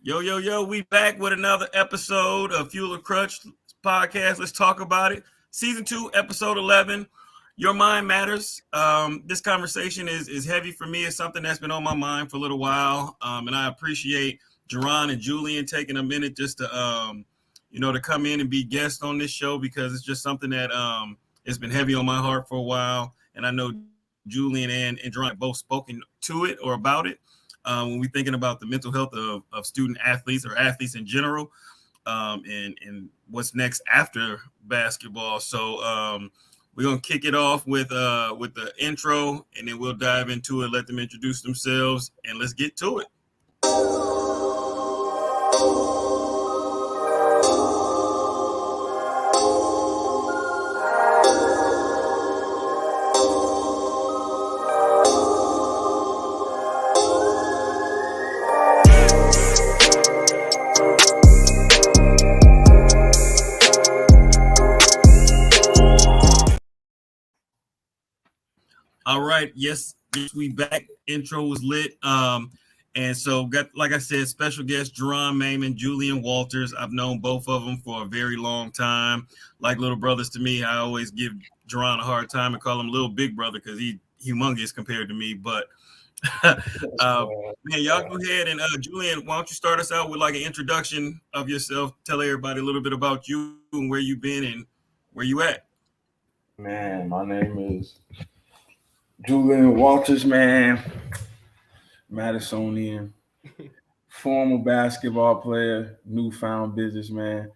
Yo, yo, yo, we back with another episode of Fuel of Crutch podcast. Let's talk about it. Season 2, episode 11. Your mind matters. This conversation is heavy for me. It's something that's been on my mind for a little while. And I appreciate Jerrone and Julian taking a minute just to come in and be guests on this show because it's just something that it's been heavy on my heart for a while. And I know Julian and Jerrone have both spoken to it or about it. When we're thinking about the mental health of student athletes or athletes in general, and what's next after basketball. So we're gonna kick it off with the intro, and then we'll dive into it. Let them introduce themselves, and let's get to it. All right, yes, we back. Intro was lit. And so got, like I said, special guest Jerrone Maymon, Julian Walters. I've known both of them for a very long time, like little brothers to me. I always give Jerrone a hard time and call him little big brother because he's humongous compared to me. But man, y'all go ahead and Julian, why don't you start us out with like an introduction of yourself? Tell everybody a little bit about you and where you've been and where you at. Man, my name is Julian Walters, man. Madisonian, former basketball player, newfound businessman.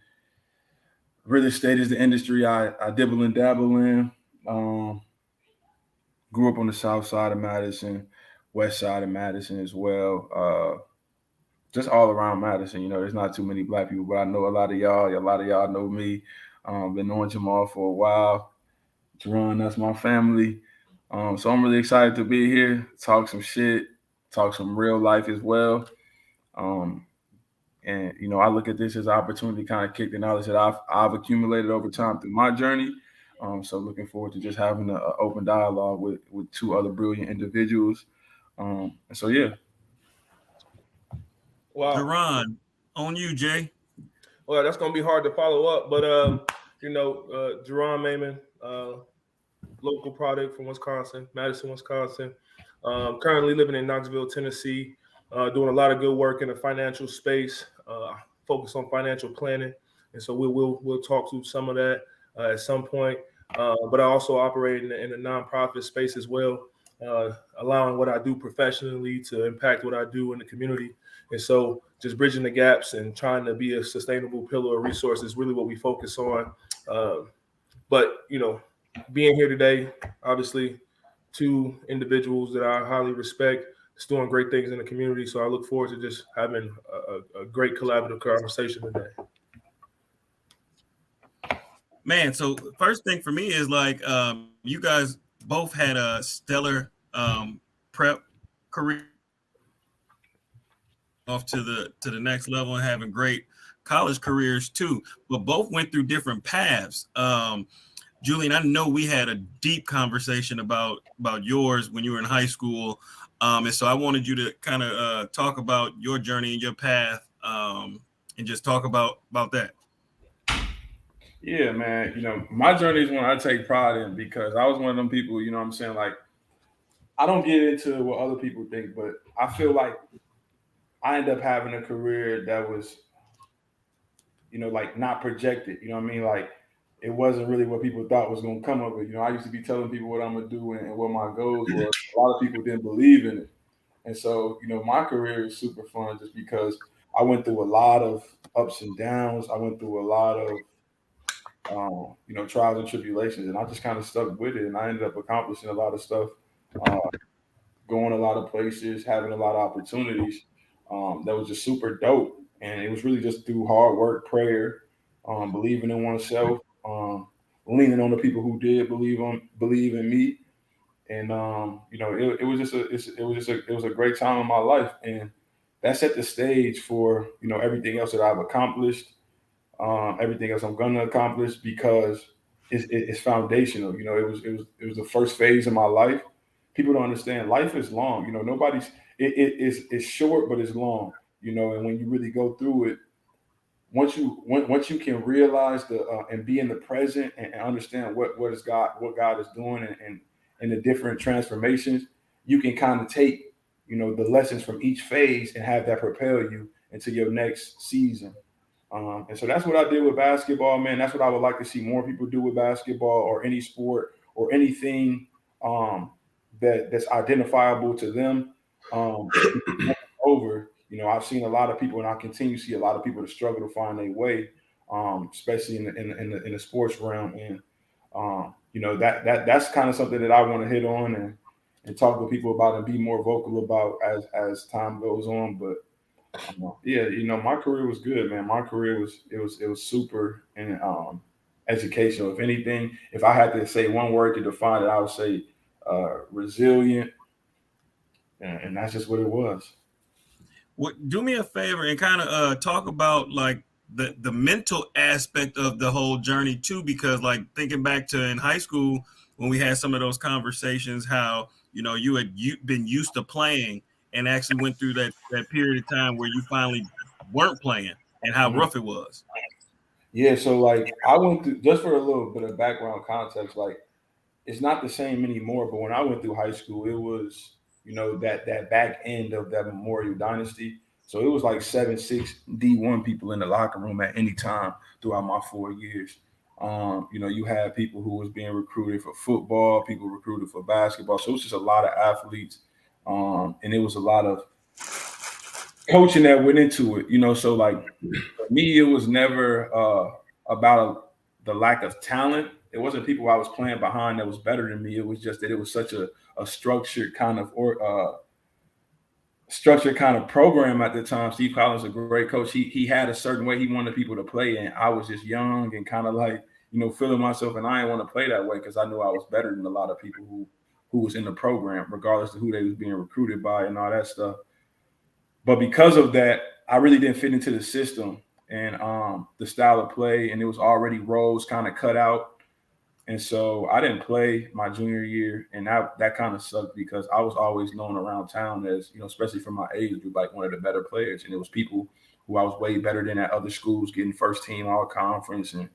Real estate is the industry I dibble and dabble in. Grew up on the south side of Madison, west side of Madison as well. Just all around Madison. You know, there's not too many black people, but I know a lot of y'all. A lot of y'all know me. Been knowing Jamal for a while. Jerrone, that's my family. So I'm really excited to be here, talk some shit, talk some real life as well. Um, and I look at this as an opportunity to kind of kick the knowledge that I've accumulated over time through my journey. So looking forward to just having an open dialogue with two other brilliant individuals. And so yeah. Wow. Jerrone, on you, Jay. Well, that's gonna be hard to follow up, but Jerrone Maymon, local product from Wisconsin, Madison, Wisconsin. Currently living in Knoxville, Tennessee. Doing a lot of good work in the financial space. Focus on financial planning, and so we'll talk through some of that at some point. But I also operate in the nonprofit space as well, allowing what I do professionally to impact what I do in the community. And so just bridging the gaps and trying to be a sustainable pillar of resource is really what we focus on. But being here today, obviously, two individuals that I highly respect, is doing great things in the community. So I look forward to just having a great collaborative conversation today. Man, so first thing for me is like you guys both had a stellar prep career off to the next level and having great college careers too, but both went through different paths. Julian, I know we had a deep conversation about yours when you were in high school, and so I wanted you to kind of talk about your journey and your path, and just talk about that. Yeah, man. My journey is one I take pride in because I was one of them people, what I'm saying? Like, I don't get into what other people think, but I feel like I end up having a career that was, like not projected. You know what I mean? Like, it wasn't really what people thought was going to come of it. I used to be telling people what I'm going to do and what my goals were. A lot of people didn't believe in it. And so, my career is super fun just because I went through a lot of ups and downs. I went through a lot of trials and tribulations, and I just kind of stuck with it, and I ended up accomplishing a lot of stuff, uh, going a lot of places, having a lot of opportunities. That was just super dope, and it was really just through hard work, prayer, believing in oneself, leaning on the people who did believe in me, and it was just it was a great time in my life, and that set the stage for everything else that I've accomplished, everything else I'm gonna accomplish because it's foundational. It was the first phase of my life. People don't understand life is long. Nobody's it's short, but it's long. you know. And when you really go through it, once you can realize the and be in the present and understand what God is doing and the different transformations, you can kind of take, you know, the lessons from each phase and have that propel you into your next season. And so that's what I did with basketball, man. That's what I would like to see more people do with basketball or any sport or anything um, that's identifiable to them. Um, over, you know, I've seen a lot of people, and I continue to see a lot of people that struggle to find their way, especially in the sports realm. And you know, that's kind of something that I want to hit on and talk to people about and be more vocal about as time goes on. But yeah, you know, my career was good, man. My career was super and educational. If anything, if I had to say one word to define it, I would say resilient, and that's just what it was. Do me a favor and kind of talk about like the mental aspect of the whole journey too, because like thinking back to in high school when we had some of those conversations, how you know you had been used to playing and actually went through that period of time where you finally weren't playing and how Mhm. rough it was. Yeah, so like I went through, just for a little bit of background context, like it's not the same anymore. But when I went through high school, it was, you know, that back end of that Memorial Dynasty. So it was like 7, 6 D1 people in the locker room at any time throughout my 4 years. You know, you had people who was being recruited for football, people recruited for basketball. So it was just a lot of athletes, and it was a lot of coaching that went into it. You know, so like for me, it was never about the lack of talent. It wasn't people I was playing behind that was better than me. It was just that it was such a structured kind of program at the time. Steve Collins, a great coach. He had a certain way he wanted people to play, and I was just young and kind of like, you know, feeling myself, and I didn't want to play that way because I knew I was better than a lot of people who was in the program, regardless of who they was being recruited by and all that stuff. But because of that, I really didn't fit into the system and the style of play, and it was already roles kind of cut out. And so I didn't play my junior year, and that kind of sucked because I was always known around town as, you know, especially for my age group, like one of the better players. And it was people who I was way better than at other schools, getting first team all conference and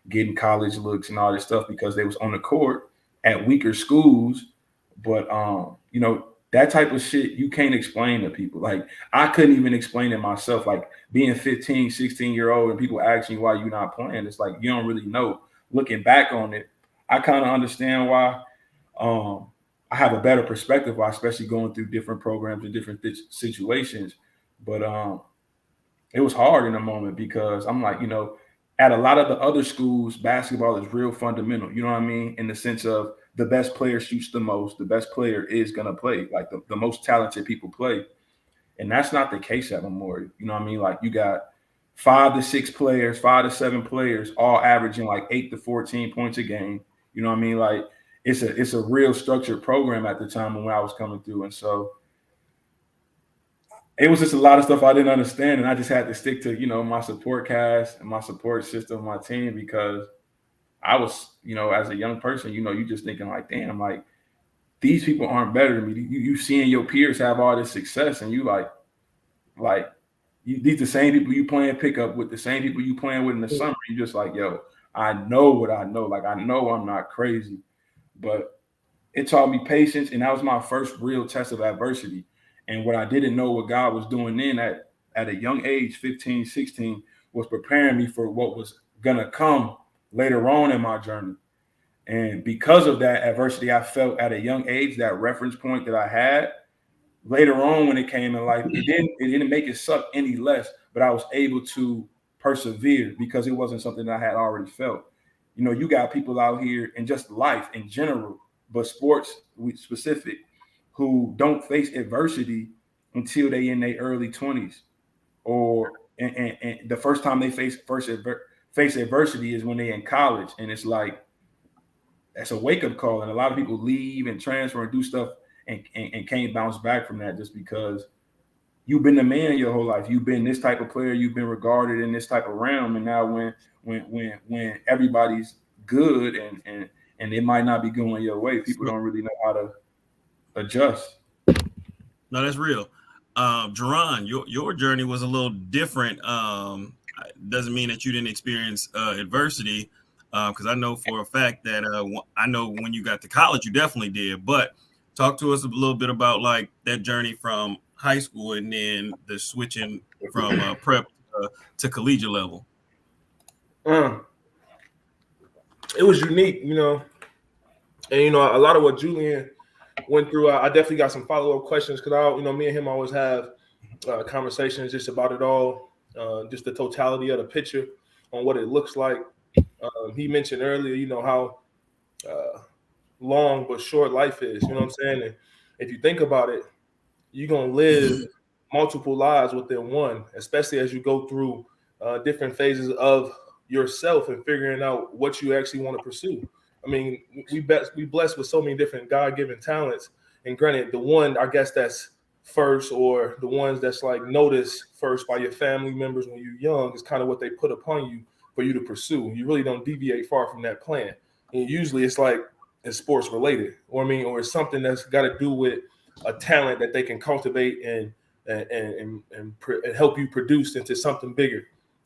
getting college looks and all this stuff because they was on the court at weaker schools. But you know, that type of shit you can't explain to people. Like I couldn't even explain it myself. Like being 15, 16-year old and people asking you why you're not playing, it's like you don't really know. Looking back on it, I kind of understand why. Um, I have a better perspective why, especially going through different programs and different situations. But it was hard in the moment because I'm like, you know, at a lot of the other schools, basketball is real fundamental. You know what I mean? In the sense of the best player shoots the most, the best player is gonna play. Like the most talented people play. And that's not the case at Memorial. You know what I mean? Like you got 5 to 6 players, 5 to 7 players, all averaging like 8 to 14 points a game. You know what I mean? Like it's a real structured program at the time when I was coming through. And so it was just a lot of stuff I didn't understand. And I just had to stick to, you know, my support cast and my support system, my team, because I was, you know, as a young person, you know, you just thinking like, damn, like these people aren't better than me. You seeing your peers have all this success and you like these the same people you playing pickup with, the same people you playing with in the summer. You just like, yo, I know what I know. Like I know I'm not crazy, but it taught me patience, and that was my first real test of adversity. And what I didn't know what God was doing then at a young age, 15, 16, was preparing me for what was gonna come later on in my journey. And because of that adversity I felt at a young age, that reference point that I had, later on when it came in life, it didn't make it suck any less, but I was able to persevere because it wasn't something that I had already felt. You know, you got people out here in just life in general, but sports specific, who don't face adversity until they in their early 20s, or and the first time they face adversity is when they in college, and it's like that's a wake up call. And a lot of people leave and transfer and do stuff and can't bounce back from that just because you've been the man your whole life. You've been this type of player. You've been regarded in this type of realm. And now when everybody's good and it might not be going your way, people don't really know how to adjust. No, that's real. Jerrone, your journey was a little different. Doesn't mean that you didn't experience adversity, because I know for a fact that I know when you got to college, you definitely did. But talk to us a little bit about like that journey from high school and then the switching from prep to collegiate level. It was unique, you know, and you know a lot of what Julian went through. I definitely got some follow-up questions because I, you know, me and him always have conversations just about it all, just the totality of the picture on what it looks like. He mentioned earlier, you know, how long but short life is. You know what I'm saying? And if you think about it, you're gonna live multiple lives within one, especially as you go through different phases of yourself and figuring out what you actually want to pursue. I mean, we blessed with so many different God-given talents. And granted, the one I guess that's first, or the ones that's like noticed first by your family members when you're young, is kind of what they put upon you for you to pursue. You really don't deviate far from that plan. And usually it's like it's sports related, or I mean, or it's something that's got to do with a talent that they can cultivate and help you produce into something bigger.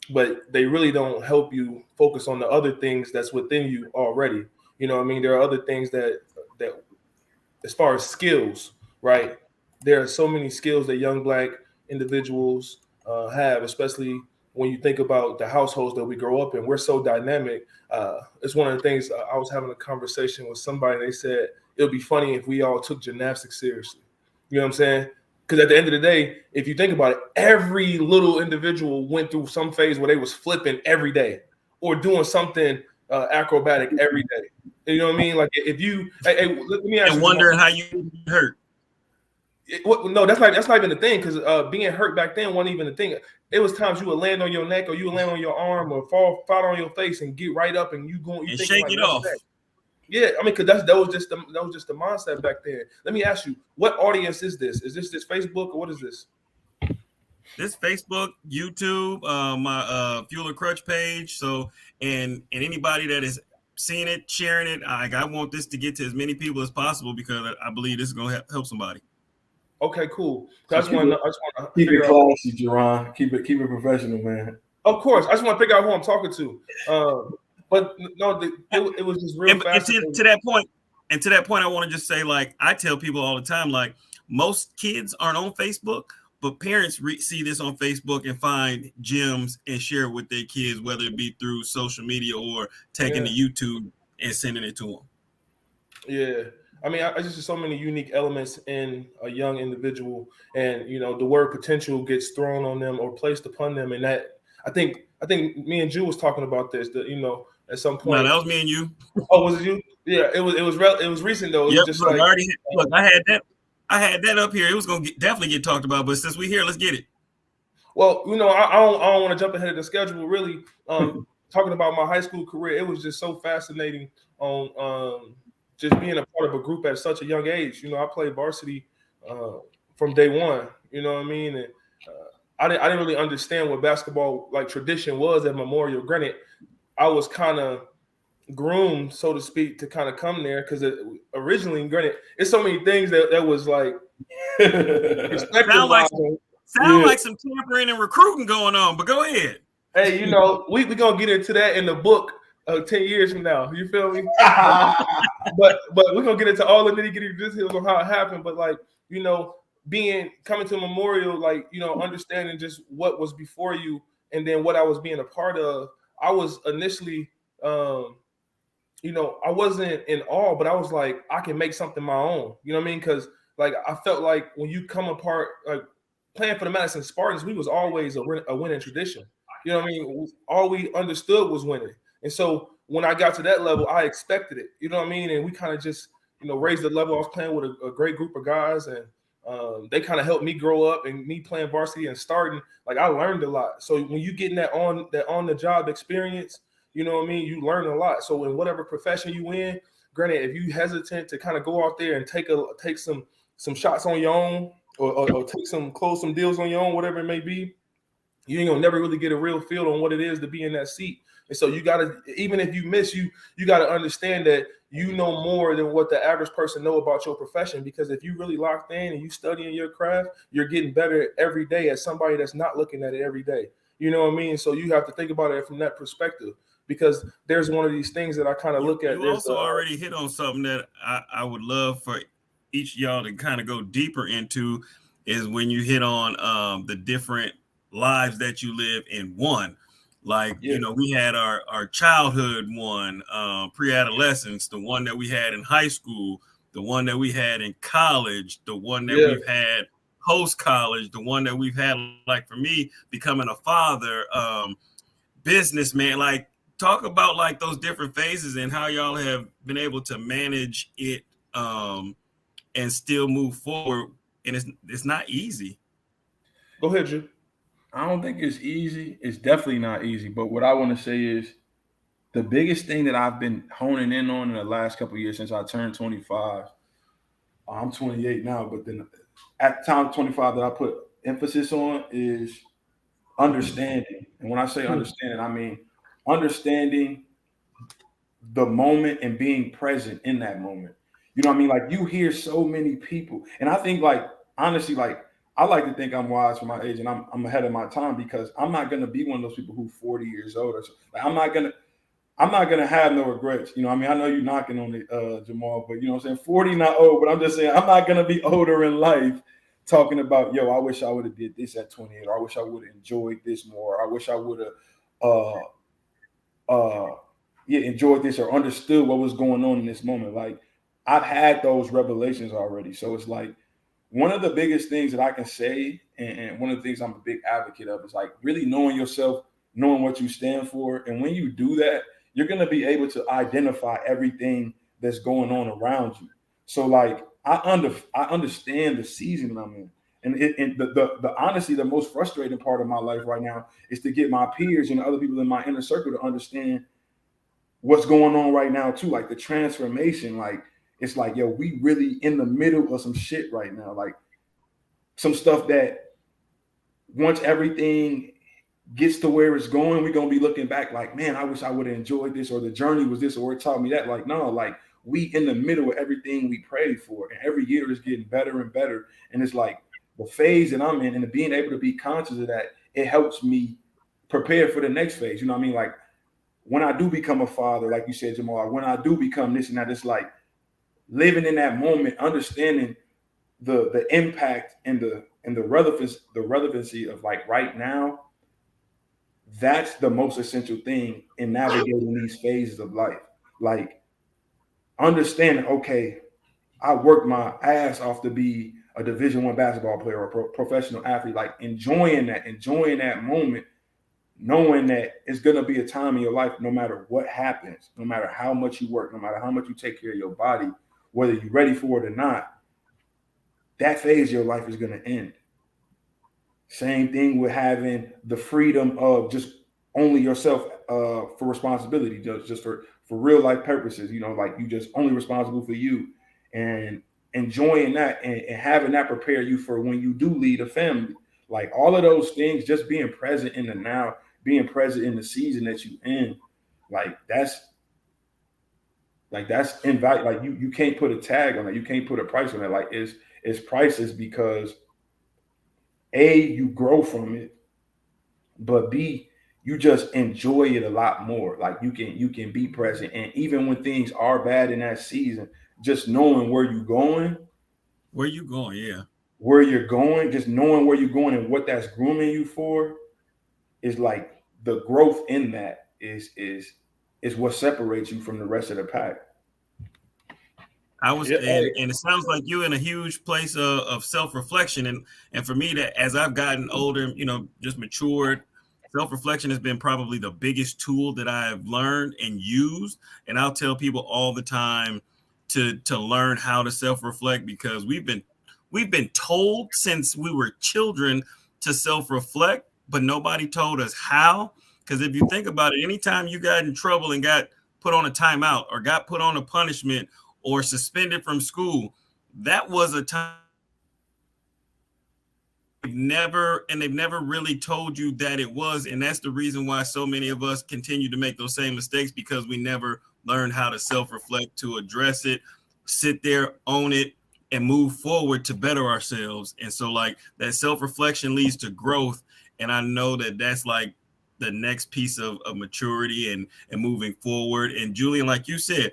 But they really don't help you focus on the other things that's within you already. You know what I mean? There are other things that as far as skills, right? There are so many skills that young Black individuals have, especially when you think about the households that we grow up in. We're so dynamic. It's one of the things. I was having a conversation with somebody, and they said it would be funny if we all took gymnastics seriously. You know what I'm saying? Because at the end of the day, if you think about it, every little individual went through some phase where they was flipping every day or doing something acrobatic every day. You know what I mean? Like if you, hey, let me ask you. And wondering how you hurt. No, that's not even the thing, because being hurt back then wasn't even the thing. It was times you would land on your neck, or you would land on your arm, or fall on your face and get right up and you shake it off. Yeah, I mean, because that was just the mindset back then. Let me ask you, what audience is this? Is this Facebook, or what is this? This Facebook, YouTube, my Fuel or Crutch page. So, and anybody that is seeing it, sharing it, I want this to get to as many people as possible, because I believe this is going to help somebody. Okay, cool. So I just want to keep it classy, Jerrone. Keep it professional, man. Of course, I just want to figure out who I'm talking to. But no, it was just real fascinating. And to that point, I want to just say, like, I tell people all the time, like, most kids aren't on Facebook, but parents see this on Facebook and find gems and share it with their kids, whether it be through social media or taking to YouTube and sending it to them. Yeah. I mean, I just see so many unique elements in a young individual, and you know, the word potential gets thrown on them or placed upon them, and that I think me and Ju was talking about this. That, you know, at some point. No, that was me and you. Oh, was it you? Yeah, it was recent though. It was just look, like I had that up here. It was gonna definitely get talked about, but since we're here, let's get it. Well, you know, I don't want to jump ahead of the schedule. Really, talking about my high school career, it was just so fascinating on just being a part of a group at such a young age. You know, I played varsity from day one. You know what I mean? And I didn't really understand what basketball like tradition was at Memorial. Granted, I was kind of groomed, so to speak, to kind of come there because originally, granted, it's so many things that was like sound like some tampering and recruiting going on. But go ahead. Hey, you know, we gonna get into that in the book 10 years from now. You feel me? but we're gonna get into all the nitty-gritty details on how it happened. But like, you know, coming to Memorial, like, you know, understanding just what was before you and then what I was being a part of. I was initially you know, I wasn't in awe, but I was like, I can make something my own. You know what I mean? Because like I felt like when you come apart, like playing for the Madison Spartans, we was always a winning tradition. You know what I mean? All we understood was winning. And so when I got to that level, I expected it. You know what I mean? And we kind of just, you know, raised the level. I was playing with a great group of guys, and they kind of helped me grow up. And me playing varsity and starting, like I learned a lot. So when you getting that on the job experience, you know what I mean, you learn a lot. So in whatever profession you in, granted, if you hesitant to kind of go out there and take some shots on your own, or close some deals on your own, whatever it may be, you ain't gonna never really get a real feel on what it is to be in that seat. And so you gotta, even if you miss, you gotta understand that you know more than what the average person know about your profession. Because if you really locked in and you studying your craft, you're getting better every day as somebody that's not looking at it every day. You know what I mean? So you have to think about it from that perspective. Because there's one of these things that I kind of look at. You also already hit on something that I would love for each of y'all to kind of go deeper into, is when you hit on the different lives that you live in one. Like, we had our childhood one, pre-adolescence, the one that we had in high school, the one that we had in college, the one that we've had post-college, the one that we've had, like for me, becoming a father, businessman. Like, talk about like those different phases and how y'all have been able to manage it and still move forward. And it's not easy. Go ahead, Drew. I don't think it's easy. It's definitely not easy. But what I want to say is the biggest thing that I've been honing in on in the last couple of years since I turned 25. I'm 28 now, but then at time 25 that I put emphasis on is understanding. And when I say understanding, I mean understanding the moment and being present in that moment. You know what I mean? Like, you hear so many people, and I think, like, honestly, like, I like to think I'm wise for my age and I'm ahead of my time, because I'm not gonna be one of those people who 40 years old or so. Like, I'm not gonna have no regrets. You know what I mean? I know you're knocking on it, Jamal, but you know what I'm saying? 40 not old, but I'm just saying I'm not gonna be older in life talking about, I wish I would have did this at 28, or I wish I would have enjoyed this more. I wish I would have enjoyed this or understood what was going on in this moment. Like, I've had those revelations already. So it's like, one of the biggest things that I can say, and one of the things I'm a big advocate of, is like really knowing yourself, knowing what you stand for. And when you do that, you're going to be able to identify everything that's going on around you. So like, I understand the season I'm in. And the honestly, the most frustrating part of my life right now is to get my peers and the other people in my inner circle to understand what's going on right now too. Like, the transformation, like, it's like, we really in the middle of some shit right now. Like, some stuff that once everything gets to where it's going, we're going to be looking back like, man, I wish I would have enjoyed this, or the journey was this, or it taught me that. Like, no, like, we in the middle of everything we prayed for, and every year is getting better and better. And it's like, the phase that I'm in, and being able to be conscious of that, it helps me prepare for the next phase. You know what I mean? Like, when I do become a father, like you said, Jamal, when I do become this and that, it's like living in that moment, understanding the impact and the relevancy of, like, right now. That's the most essential thing in navigating these phases of life. Like, understanding, okay, I worked my ass off to be a Division I basketball player or professional athlete. Like, enjoying that moment, knowing that it's going to be a time in your life, no matter what happens, no matter how much you work, no matter how much you take care of your body, whether you're ready for it or not, that phase of your life is going to end. Same thing with having the freedom of just only yourself for responsibility, just for real life purposes. Like, you just only responsible for you, and enjoying that and having that prepare you for when you do lead a family. Like, all of those things, just being present in the now, being present in the season that you in, that's invaluable. Like, you can't put a tag on it. You can't put a price on it. Like, it's priceless, because A, you grow from it, but B, you just enjoy it a lot more. Like, you can be present, and even when things are bad in that season, just knowing where you're going, just knowing where you're going and what that's grooming you for, is like, the growth in that is what separates you from the rest of the pack. And it sounds like you're in a huge place of self-reflection. And for me, that as I've gotten older, just matured, self-reflection has been probably the biggest tool that I've learned and used. And I'll tell people all the time to learn how to self-reflect, because we've been told since we were children to self-reflect, but nobody told us how. Because if you think about it, anytime you got in trouble and got put on a timeout or got put on a punishment or suspended from school, that was a time never really told you that it was. And that's the reason why so many of us continue to make those same mistakes, because we never learned how to self-reflect, to address it, sit there, own it, and move forward to better ourselves. And so like that self-reflection leads to growth. And I know that that's like the next piece of maturity and moving forward. And Julian, like you said,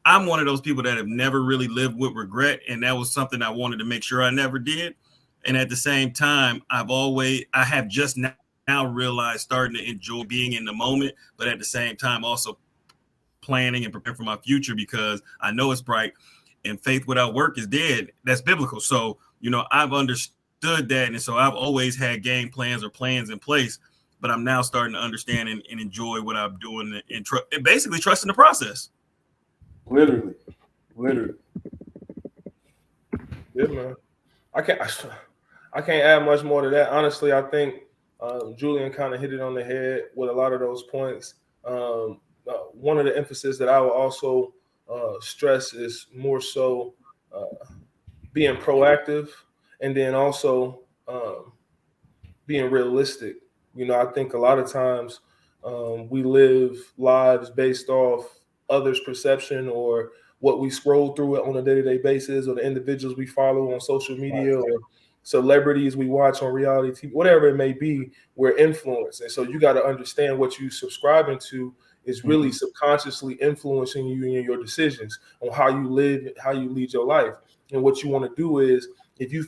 I'm one of those people that have never really lived with regret. And that was something I wanted to make sure I never did. And at the same time, I have just now realized, starting to enjoy being in the moment, but at the same time, also planning and preparing for my future, because I know it's bright, and faith without work is dead. That's biblical. So, I've understood that. And so I've always had game plans or plans in place, but I'm now starting to understand and enjoy what I'm doing, and basically trusting the process. Literally. Yeah, man. I can't add much more to that. Honestly, I think Julian kind of hit it on the head with a lot of those points. One of the emphasis that I will also stress is more so being proactive, and then also being realistic. I think a lot of times we live lives based off others' perception, or what we scroll through on a day-to-day basis, or the individuals we follow on social media, or celebrities we watch on reality TV, whatever it may be. We're influenced. And so you got to understand what you subscribing to is really subconsciously influencing you in your decisions on how you live, how you lead your life. And what you want to do is, if you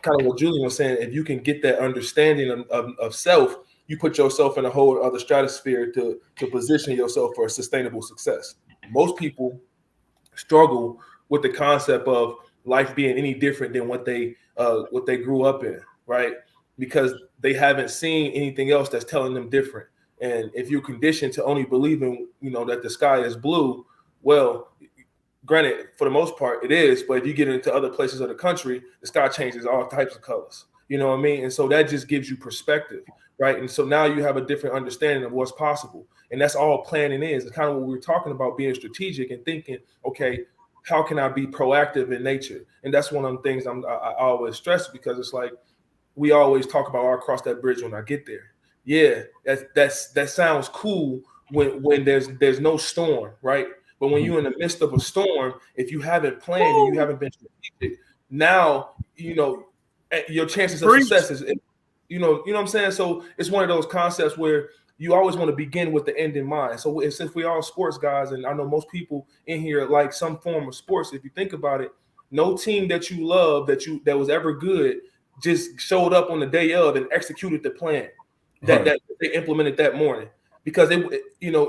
kind of what Julian was saying, if you can get that understanding of self, you put yourself in a whole other stratosphere to position yourself for a sustainable success. Most people struggle with the concept of life being any different than what they grew up in, right? Because they haven't seen anything else that's telling them different. And if you're conditioned to only believing, that the sky is blue, well, granted, for the most part, it is. But if you get into other places of the country, the sky changes all types of colors. You know what I mean? And so that just gives you perspective, right? And so now you have a different understanding of what's possible. And that's all planning is. It's kind of what we were talking about, being strategic and thinking, okay, how can I be proactive in nature? And that's one of the things I always stress, because it's like we always talk about, I'll cross that bridge when I get there. Yeah, that sounds cool when there's no storm, right? But when you're in the midst of a storm, if you haven't planned and you haven't been strategic, now your chances of success is, you know what I'm saying? So it's one of those concepts where you always want to begin with the end in mind. So since we all sports guys, and I know most people in here like some form of sports, if you think about it, no team that you love that was ever good just showed up on the day of and executed the plan that they implemented that morning, because it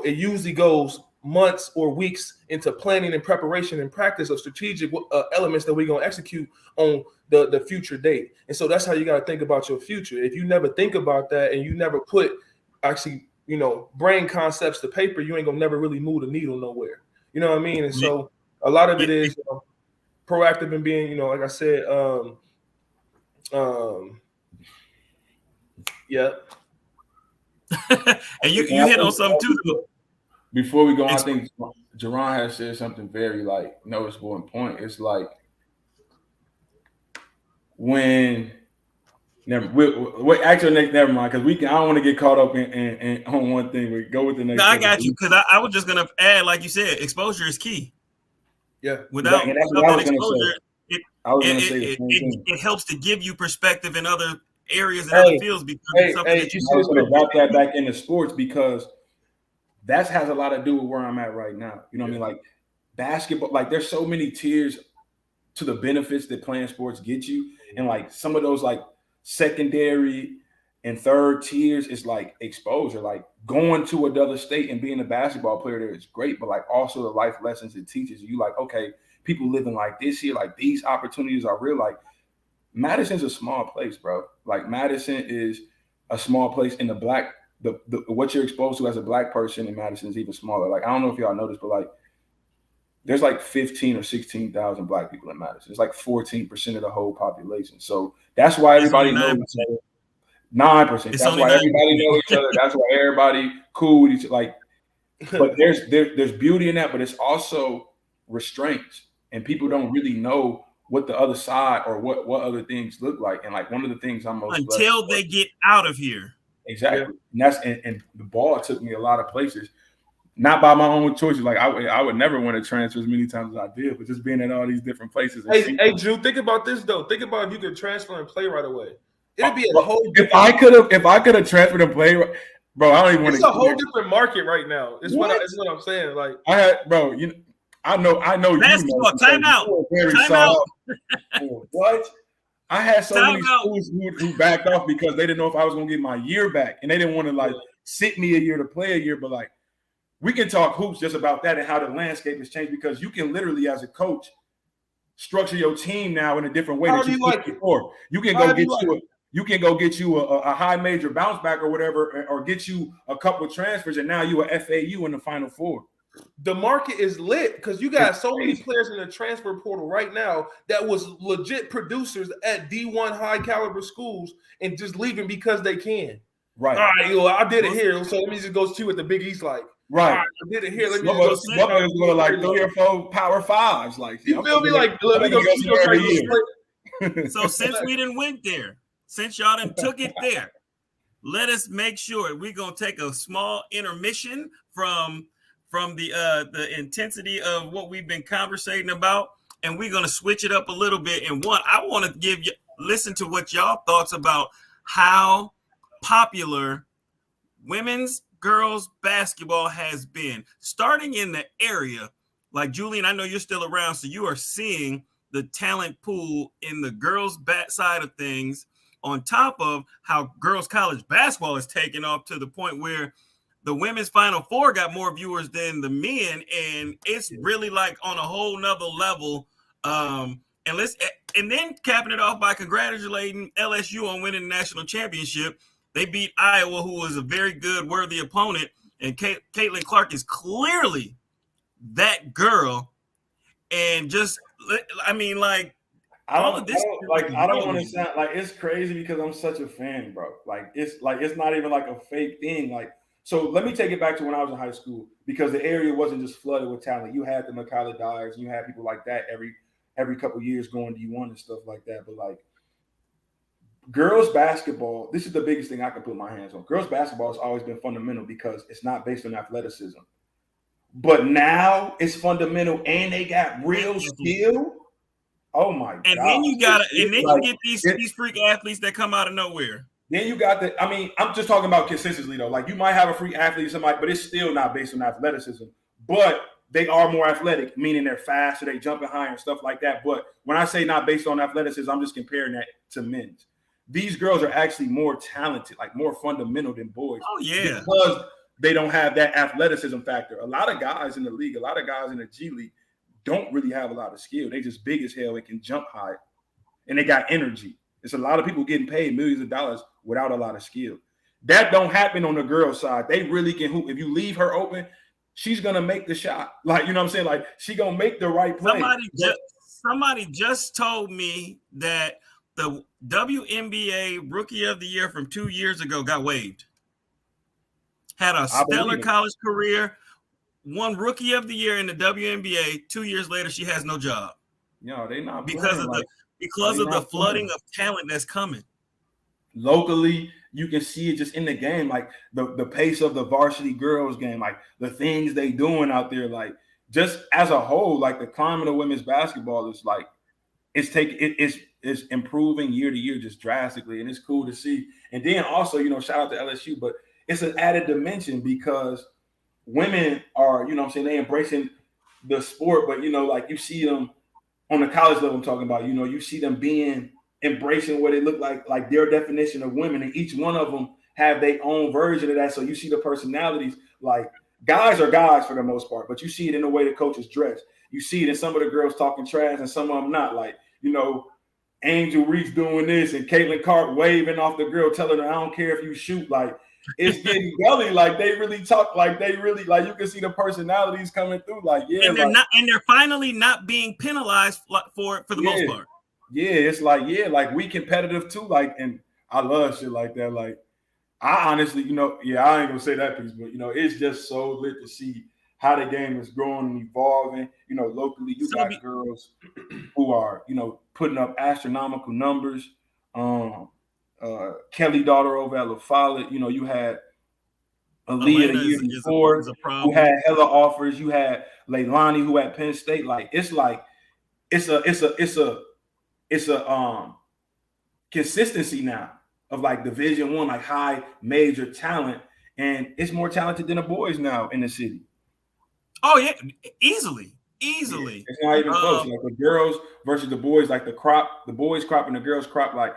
usually goes months or weeks into planning and preparation and practice of strategic elements that we're going to execute on the future date. And so that's how you got to think about your future. If you never think about that, and you never put actually brain concepts to paper, you ain't gonna never really move the needle nowhere. You know what I mean? And so a lot of it is proactive and being, like I said, yeah. And you hit on something too. Before we go, I think Jerrone has said something very noticeable and point. It's like when never mind, because I don't want to get caught up in on one thing. We go with the next. No, I got you, because I was just gonna add, like you said, exposure is key. Yeah. Without that exposure, it helps to give you perspective in other areas and other fields, because it's something that I was going to wrap that back into sports, because that has a lot to do with where I'm at right now. You know what I mean? Like basketball, there's so many tiers to the benefits that playing sports get you. And some of those secondary and third tiers is exposure. Going to another state and being a basketball player there is great, but also the life lessons it teaches you. Okay, people living like this here, these opportunities are real. Madison's a small place, bro. Madison is a small place, and the what you're exposed to as a black person in Madison is even smaller. I don't know if y'all know this, but there's 15 or 16,000 black people in Madison. It's 14% of the whole population. So that's why everybody knows 9%. That's why everybody knows each other. That's why everybody cool with each other. But there's beauty in that, but it's also restraints, and people don't really know what the other side or what other things look like. And like one of the things I'm most until they get out of here. Exactly. And the ball took me a lot of places, not by my own choices. Like I would never want to transfer as many times as I did, but just being at all these different places. Hey, Drew, think about this though. Think about if you could transfer and play right away. It'd be a whole. If I could have transferred and played, bro, I don't even want to. It's a whole different market right now. It's what I'm saying. Like I had, bro, I know. Basketball, time out. What? I had so many schools who backed off because they didn't know if I was going to get my year back, and they didn't want to like sit me a year to play a year. But like, we can talk hoops just about that and how the landscape has changed, because you can literally, as a coach, structure your team now in a different way that you could before. You can go get you a high major bounce back or whatever, or get you a couple of transfers, and now you a FAU in the Final Four. The market is lit because you got so many players in the transfer portal right now that was legit producers at D1 high caliber schools and just leaving because they can. Right. All right, I did it here, so let me just go see what the Big East like. Right. All right, I did it here. Let me just go see. Like 3 or 4 Power Fives. Like you feel me? Like let me go see. So since we didn't went there, since y'all done took it there, let us make sure we're gonna take a small intermission from the intensity of what we've been conversating about, and we're gonna switch it up a little bit. And I want to listen to what y'all thoughts about how popular girls basketball has been, starting in the area. Like Julian, I know you're still around, so you are seeing the talent pool in the girls' side of things, on top of how girls' college basketball is taking off to the point where the women's Final Four got more viewers than the men, and it's really like on a whole nother level. And then capping it off by congratulating LSU on winning the national championship. They beat Iowa, who was a very good, worthy opponent, and Caitlin Clark is clearly that girl. And just, I mean, like, I don't want to sound like it's crazy because I'm such a fan, bro. Like it's not even like a fake thing. Like, so let me take it back to when I was in high school, because the area wasn't just flooded with talent. You had the Macaulay Dyers, you had people like that every couple of years going D1 and stuff like that. But like girls basketball, this is the biggest thing I can put my hands on. Girls basketball has always been fundamental because it's not based on athleticism. But now it's fundamental and they got real skill. Oh my God. And then you get these freak athletes that come out of nowhere. Then you got I'm just talking about consistently though. Like you might have a freak athlete or somebody, but it's still not based on athleticism. But they are more athletic, meaning they're faster, they jumping higher and stuff like that. But when I say not based on athleticism, I'm just comparing that to men's. These girls are actually more talented, like more fundamental than boys. Oh yeah. Because they don't have that athleticism factor. A lot of guys in the league, a lot of guys in the G League don't really have a lot of skill. They just big as hell and can jump high. And they got energy. It's a lot of people getting paid millions of dollars without a lot of skill. That don't happen on the girl side. They really can hoop. If you leave her open, she's gonna make the shot. Like, you know what I'm saying? Like, she gonna make the right play. Somebody just told me that the WNBA Rookie of the Year from 2 years ago got waived. Had a stellar college career, won Rookie of the Year in the WNBA. 2 years later, she has no job. No, they not because of the flooding of talent that's coming. Locally, you can see it just in the game, like the pace of the varsity girls game, like the things they doing out there, like just as a whole, like the climate of women's basketball is like it's improving year to year just drastically, and it's cool to see. And then also, shout out to LSU, but it's an added dimension because women are, they embracing the sport, but like you see them on the college level. I'm talking about, you see them embracing what it looked like their definition of women, and each one of them have their own version of that. So you see the personalities, like guys are guys for the most part, but you see it in the way the coaches dress. You see it in some of the girls talking trash and some of them not. Like, Angel Reese doing this and Caitlin Clark waving off the girl, telling her, I don't care if you shoot. Like, it's getting gully. Like, they really talk. Like, they really, like, you can see the personalities coming through. Like, yeah. And they're finally not being penalized for the most part. Yeah, it's like, we competitive too. Like, and I love shit like that. Like, I honestly, I ain't gonna say that piece, but it's just so lit to see how the game is growing and evolving. You know, locally, you got girls who are, you know, putting up astronomical numbers. Kelly daughter over at La Follette, you know, you had Aaliyah the year before who had hella offers. You had Leilani who at Penn State. It's a consistency now of like Division I, like high major talent, and it's more talented than the boys now in the city. Oh yeah, easily. Yeah, it's not even close. Like the girls versus the boys, like the boys crop and the girls crop, like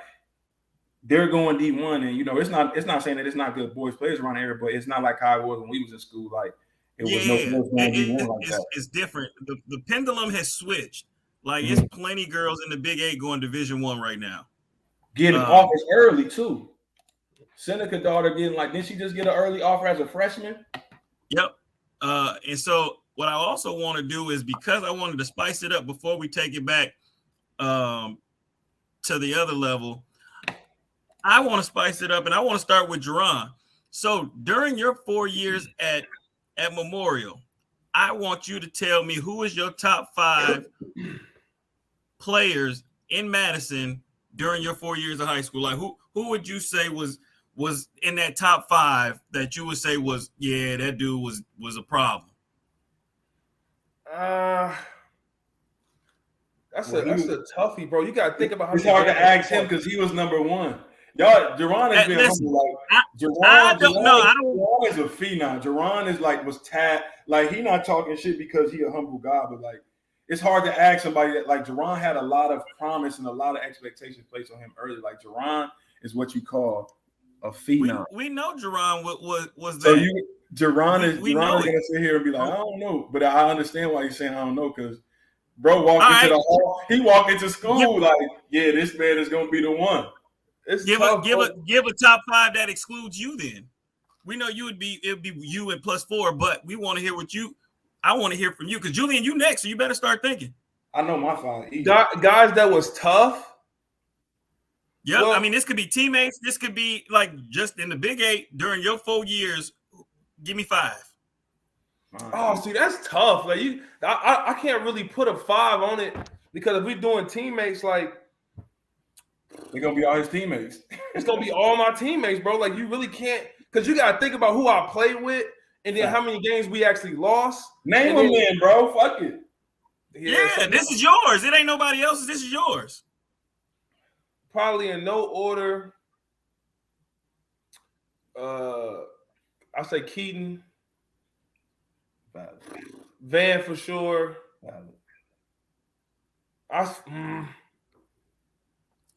they're going D1, and you know it's not saying that it's not good boys players around here, but it's not like how it was when we was in school. Like it was no going D1 like that. It's different. The pendulum has switched. Like it's plenty girls in the Big 8 going Division I right now. Getting offers early too. Seneca daughter getting like, didn't she just get an early offer as a freshman? Yep. And so what I also want to do is, because I wanted to spice it up before we take it back to the other level, I want to spice it up, and I want to start with Jerrone. So during your 4 years at Memorial, I want you to tell me who is your top 5 players in Madison during your 4 years of high school. Like who would you say was in that top 5 that you would say was, yeah, that dude was a problem? That's a toughie, bro. You gotta think about how it's hard to ask him because he was number 1. Y'all, Jerrone has been humble. Like Jerrone is a phenom. Jerrone is like was tapped. Like he not talking shit because he a humble guy, but like it's hard to ask somebody that like Jerrone had a lot of promise and a lot of expectations placed on him early. Like Jerrone is what you call a phenom. We know Jerrone was that. So Jerrone is gonna sit here and be like, I don't know, but I understand why he's saying I don't know, because bro walked into the hall. He walked into school like, yeah, this man is gonna be the one. Give a top 5 that excludes you. Then we know it'd be you and +4, but we want to hear I want to hear from you, because Julian, you next, so you better start thinking. I know my 5. Guys that was tough. Yeah, well, I mean, this could be teammates. This could be like just in the Big 8 during your 4 years. Give me 5. Oh, see, that's tough. Like I can't really put a 5 on it, because if we're doing teammates, like they're gonna be all his teammates. It's gonna be all my teammates, bro. Like you really can't, because you gotta think about who I played with, and then how many games we actually lost. Name them then, bro. Fuck it. Yeah, this is yours. It ain't nobody else's. This is yours. Probably in no order. I say Keaton. Van for sure.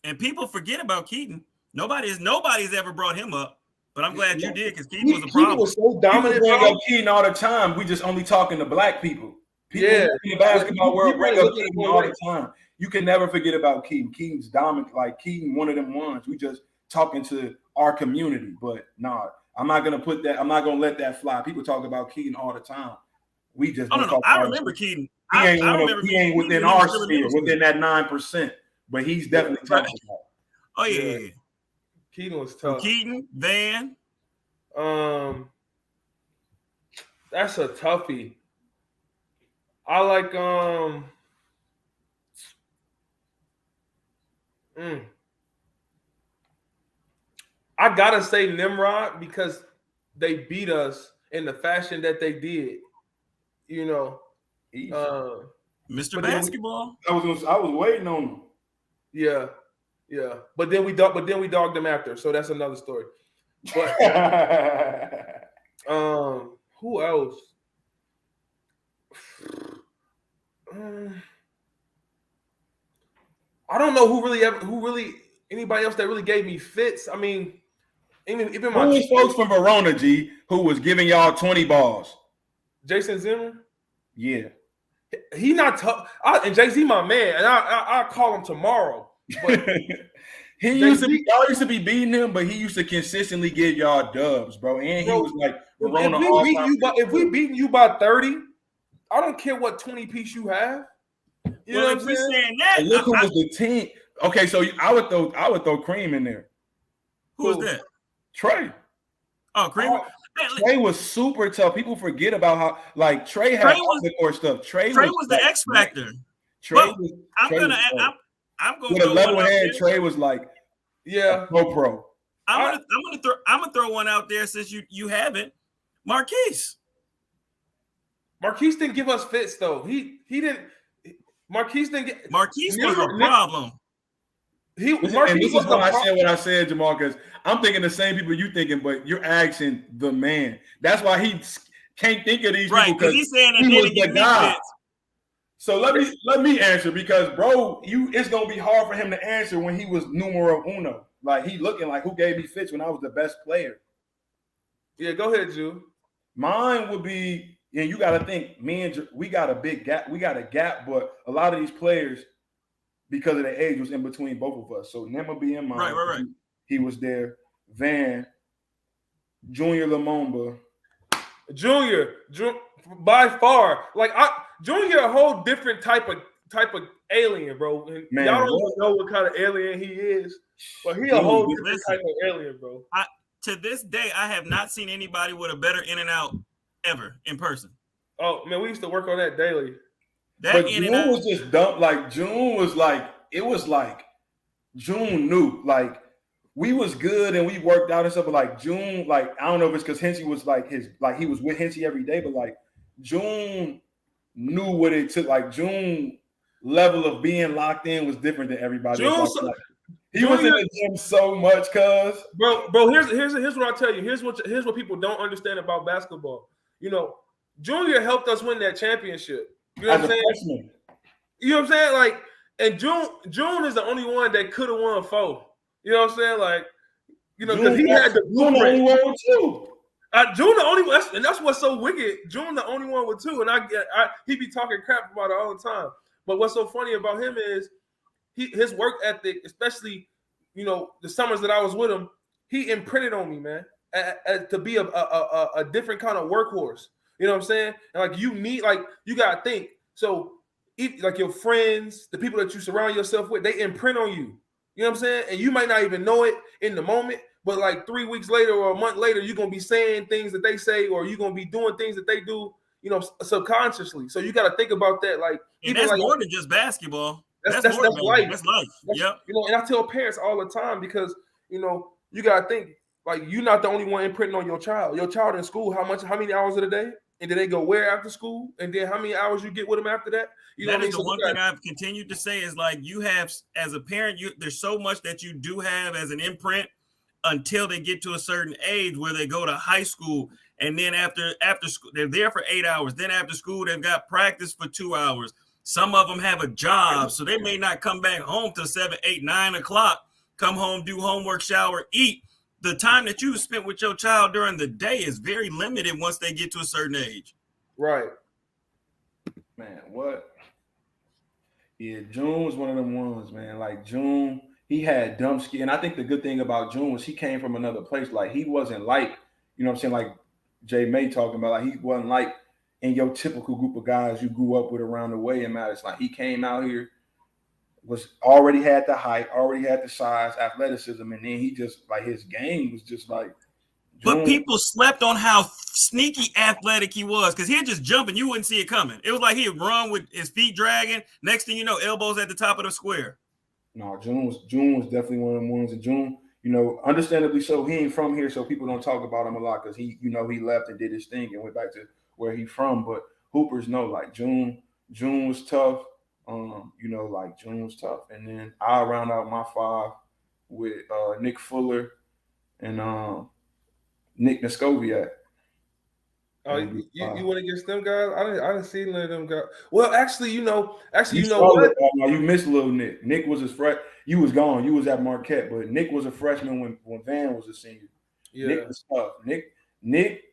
And people forget about Keaton. Nobody's ever brought him up, but I'm glad you did, because Keaton was a problem. Keaton was so dominant. People bring up Keaton all the time. We just only talking to black people. People in the basketball world bring up Keaton all the time. You can never forget about Keaton. Keaton's dominant. Like Keaton, one of them ones. We just talking to our community, but nah, I'm not gonna put that. I'm not gonna let that fly. People talk about Keaton all the time. We just no. I remember Keaton. He ain't within our sphere, within that 9%, but he's definitely talked about. Oh yeah. Keaton was tough. Keaton, Van. That's a toughie. I like I gotta say Nimrod, because they beat us in the fashion that they did. You know, Mr. Basketball. I was waiting on him. Yeah. But then we dogged them after, so that's another story. But who else? I don't know who really anybody else that really gave me fits. I mean, even my folks from Verona, G, who was giving y'all 20 balls. Jason Zimmer? Yeah. He not tough. And Jay-Z my man, and I'll call him tomorrow. But y'all used to be beating him, but he used to consistently give y'all dubs, bro. And he was like Verona. If we beating you by 30, I don't care what 20 piece you have. You know what I'm saying? And look who was the team. Okay, so I would throw Cream in there. Who was that? Trey. Oh, Cream. Trey was super tough. People forget about how like Trey had the court stuff. Trey was the X factor. Trey was. I'm gonna with a level head. Trey was like, pro. I'm gonna throw one out there since you haven't. Marquise didn't give us fits though. He didn't. Marquise didn't get. Marquise was a problem. This is why I said what I said, Jamal, because I'm thinking the same people you thinking, but you're asking the man. That's why he can't think of these people because he's saying he was the guy. So let me answer because, bro, it's gonna be hard for him to answer when he was numero uno. Like he looking like who gave me fits when I was the best player. Yeah, go ahead, Ju. Mine would be, and you got to think, we got a big gap. We got a gap, but a lot of these players, because of the age, was in between both of us. So Nema be in mine. Right. He was there. Van, Junior Lumumba. Junior, by far, like Junior, a whole different type of alien, bro. And man, y'all don't know what kind of alien he is, but he a whole different type of alien, bro. To this day, I have not seen anybody with a better in and out ever in person. Oh man, we used to work on that daily. But June was just dumb. Like June was like, it was like June knew. Like we was good and we worked out and stuff. But like June, like I don't know if it's because Hensey was like he was with Hensey every day. But like June knew what it took. Like June level of being locked in was different than everybody else. He was in the gym so much, cuz. Bro. Here's what I tell you. Here's what people don't understand about basketball. You know, Junior helped us win that championship. You know what I'm saying? Freshman. You know what I'm saying? Like, and June is the only one that could have won 4. You know what I'm saying? Like, you know, because he had the blueprint. June the only one with 2. June the only one, and that's what's so wicked. June the only one with 2, and he be talking crap about it all the time. But what's so funny about him is his work ethic, especially, you know, the summers that I was with him, he imprinted on me, man, to be a different kind of workhorse. You know what I'm saying? And like you gotta think. So like your friends, the people that you surround yourself with, they imprint on you. You know what I'm saying? And you might not even know it in the moment, but like 3 weeks later or a month later, you're gonna be saying things that they say, or you're gonna be doing things that they do, you know, subconsciously. So you gotta think about that. Like, and that's like, more than just basketball. That's life. That's life. Yep. You know, and I tell parents all the time because, you know, you gotta think like you're not the only one imprinting on your child. Your child in school, how many hours of the day? And then they go where after school? And then how many hours you get with them after that? You know, that is the one thing I've continued to say is like you have as a parent, there's so much that you do have as an imprint until they get to a certain age where they go to high school. And then after school, they're there for 8 hours. Then after school, they've got practice for 2 hours. Some of them have a job, so they may not come back home till 7, 8, 9 o'clock. Come home, do homework, shower, eat. The time that you spent with your child during the day is very limited once they get to a certain age. Right. Man, what? Yeah, June was one of them ones, man. Like June, he had dumb skin. And I think the good thing about June was he came from another place. Like he wasn't like, you know what I'm saying, like Jay May talking about, like he wasn't like in your typical group of guys you grew up with around the way in Madison. Like he came out here, was already had the height, already had the size, athleticism, and then he just like his game was just like. But people slept on how sneaky athletic he was because he'd just jump and you wouldn't see it coming. It was like he'd run with his feet dragging. Next thing you know, elbows at the top of the square. No, June was definitely one of them ones. And June, you know, understandably so, he ain't from here, so people don't talk about him a lot because he, you know, he left and did his thing and went back to where he from. But Hoopers know, like June was tough. You know, like June was tough. And then I'll round out my 5 with Nick Fuller and Nick Nescoviak. Oh, you went against them guys? I didn't see none of them guys. Well, actually, you know what? You missed little Nick. Nick was his freshman. You was gone. You was at Marquette, but Nick was a freshman when Van was a senior. Yeah. Nick was tough. Nick.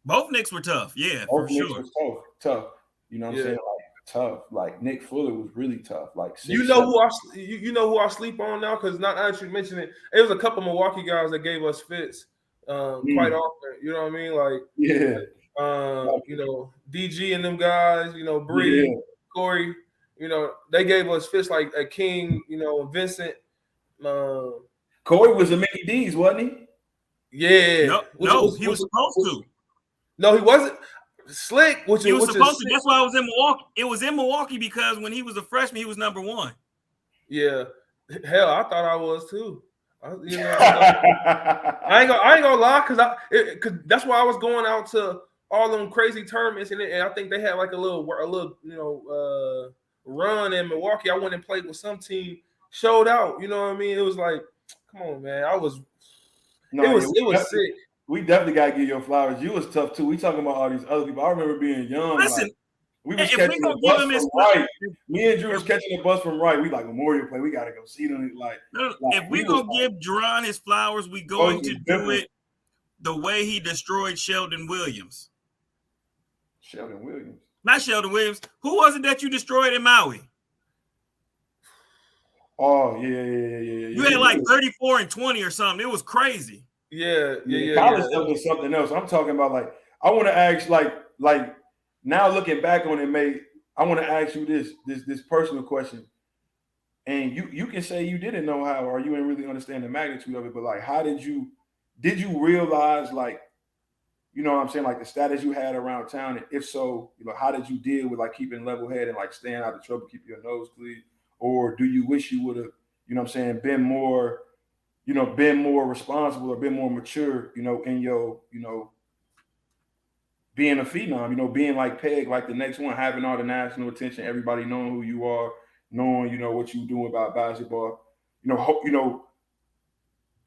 Both Knicks were tough. Yeah, both Knicks were tough. You know what I'm saying? Like tough. Like Nick Fuller was really tough. Like you know who I sleep on now because not actually mentioning it. It was a couple Milwaukee guys that gave us fits quite often. You know what I mean? Like you know, DG and them guys. You know, Bree, Corey. You know, they gave us fits like a King. You know, Vincent. Corey was a Mickey D's, wasn't he? Yeah. No, he was supposed to. No, he wasn't. Slick, he was supposed to. That's why I was in Milwaukee. It was in Milwaukee because when he was a freshman, he was number 1. Yeah. Hell, I thought I was too. I ain't gonna lie, cause that's why I was going out to all them crazy tournaments, and I think they had like a little run in Milwaukee. I went and played with some team, showed out. You know what I mean? It was like, come on, man. It was sick. We definitely gotta give your flowers. You was tough too. We talking about all these other people. I remember being young. Listen, like, we was catching the bus from Wright. Me and Drew was catching the bus from Wright. We like Memorial play. We gotta go see them. If we gonna give Jerrone his flowers, we going to do it the way he destroyed Sheldon Williams. Sheldon Williams, not Sheldon Williams. Who was it that you destroyed in Maui? Oh yeah. You had like 34 and 20 or something. It was crazy. Yeah. College stuff was something else. I'm talking about like I want to ask like now looking back on it, mate. I want to ask you this personal question, and you can say you didn't know how or you didn't really understand the magnitude of it, but like how did you realize like you know what I'm saying like the status you had around town, and if so, you know how did you deal with like keeping level head and like staying out of trouble, keep your nose clean, or do you wish you would have you know what I'm saying been more responsible or been more mature, you know, in your, you know, being a phenom, you know, being like Peg, like the next one, having all the national attention, everybody knowing who you are, knowing, you know, what you do about basketball, you know,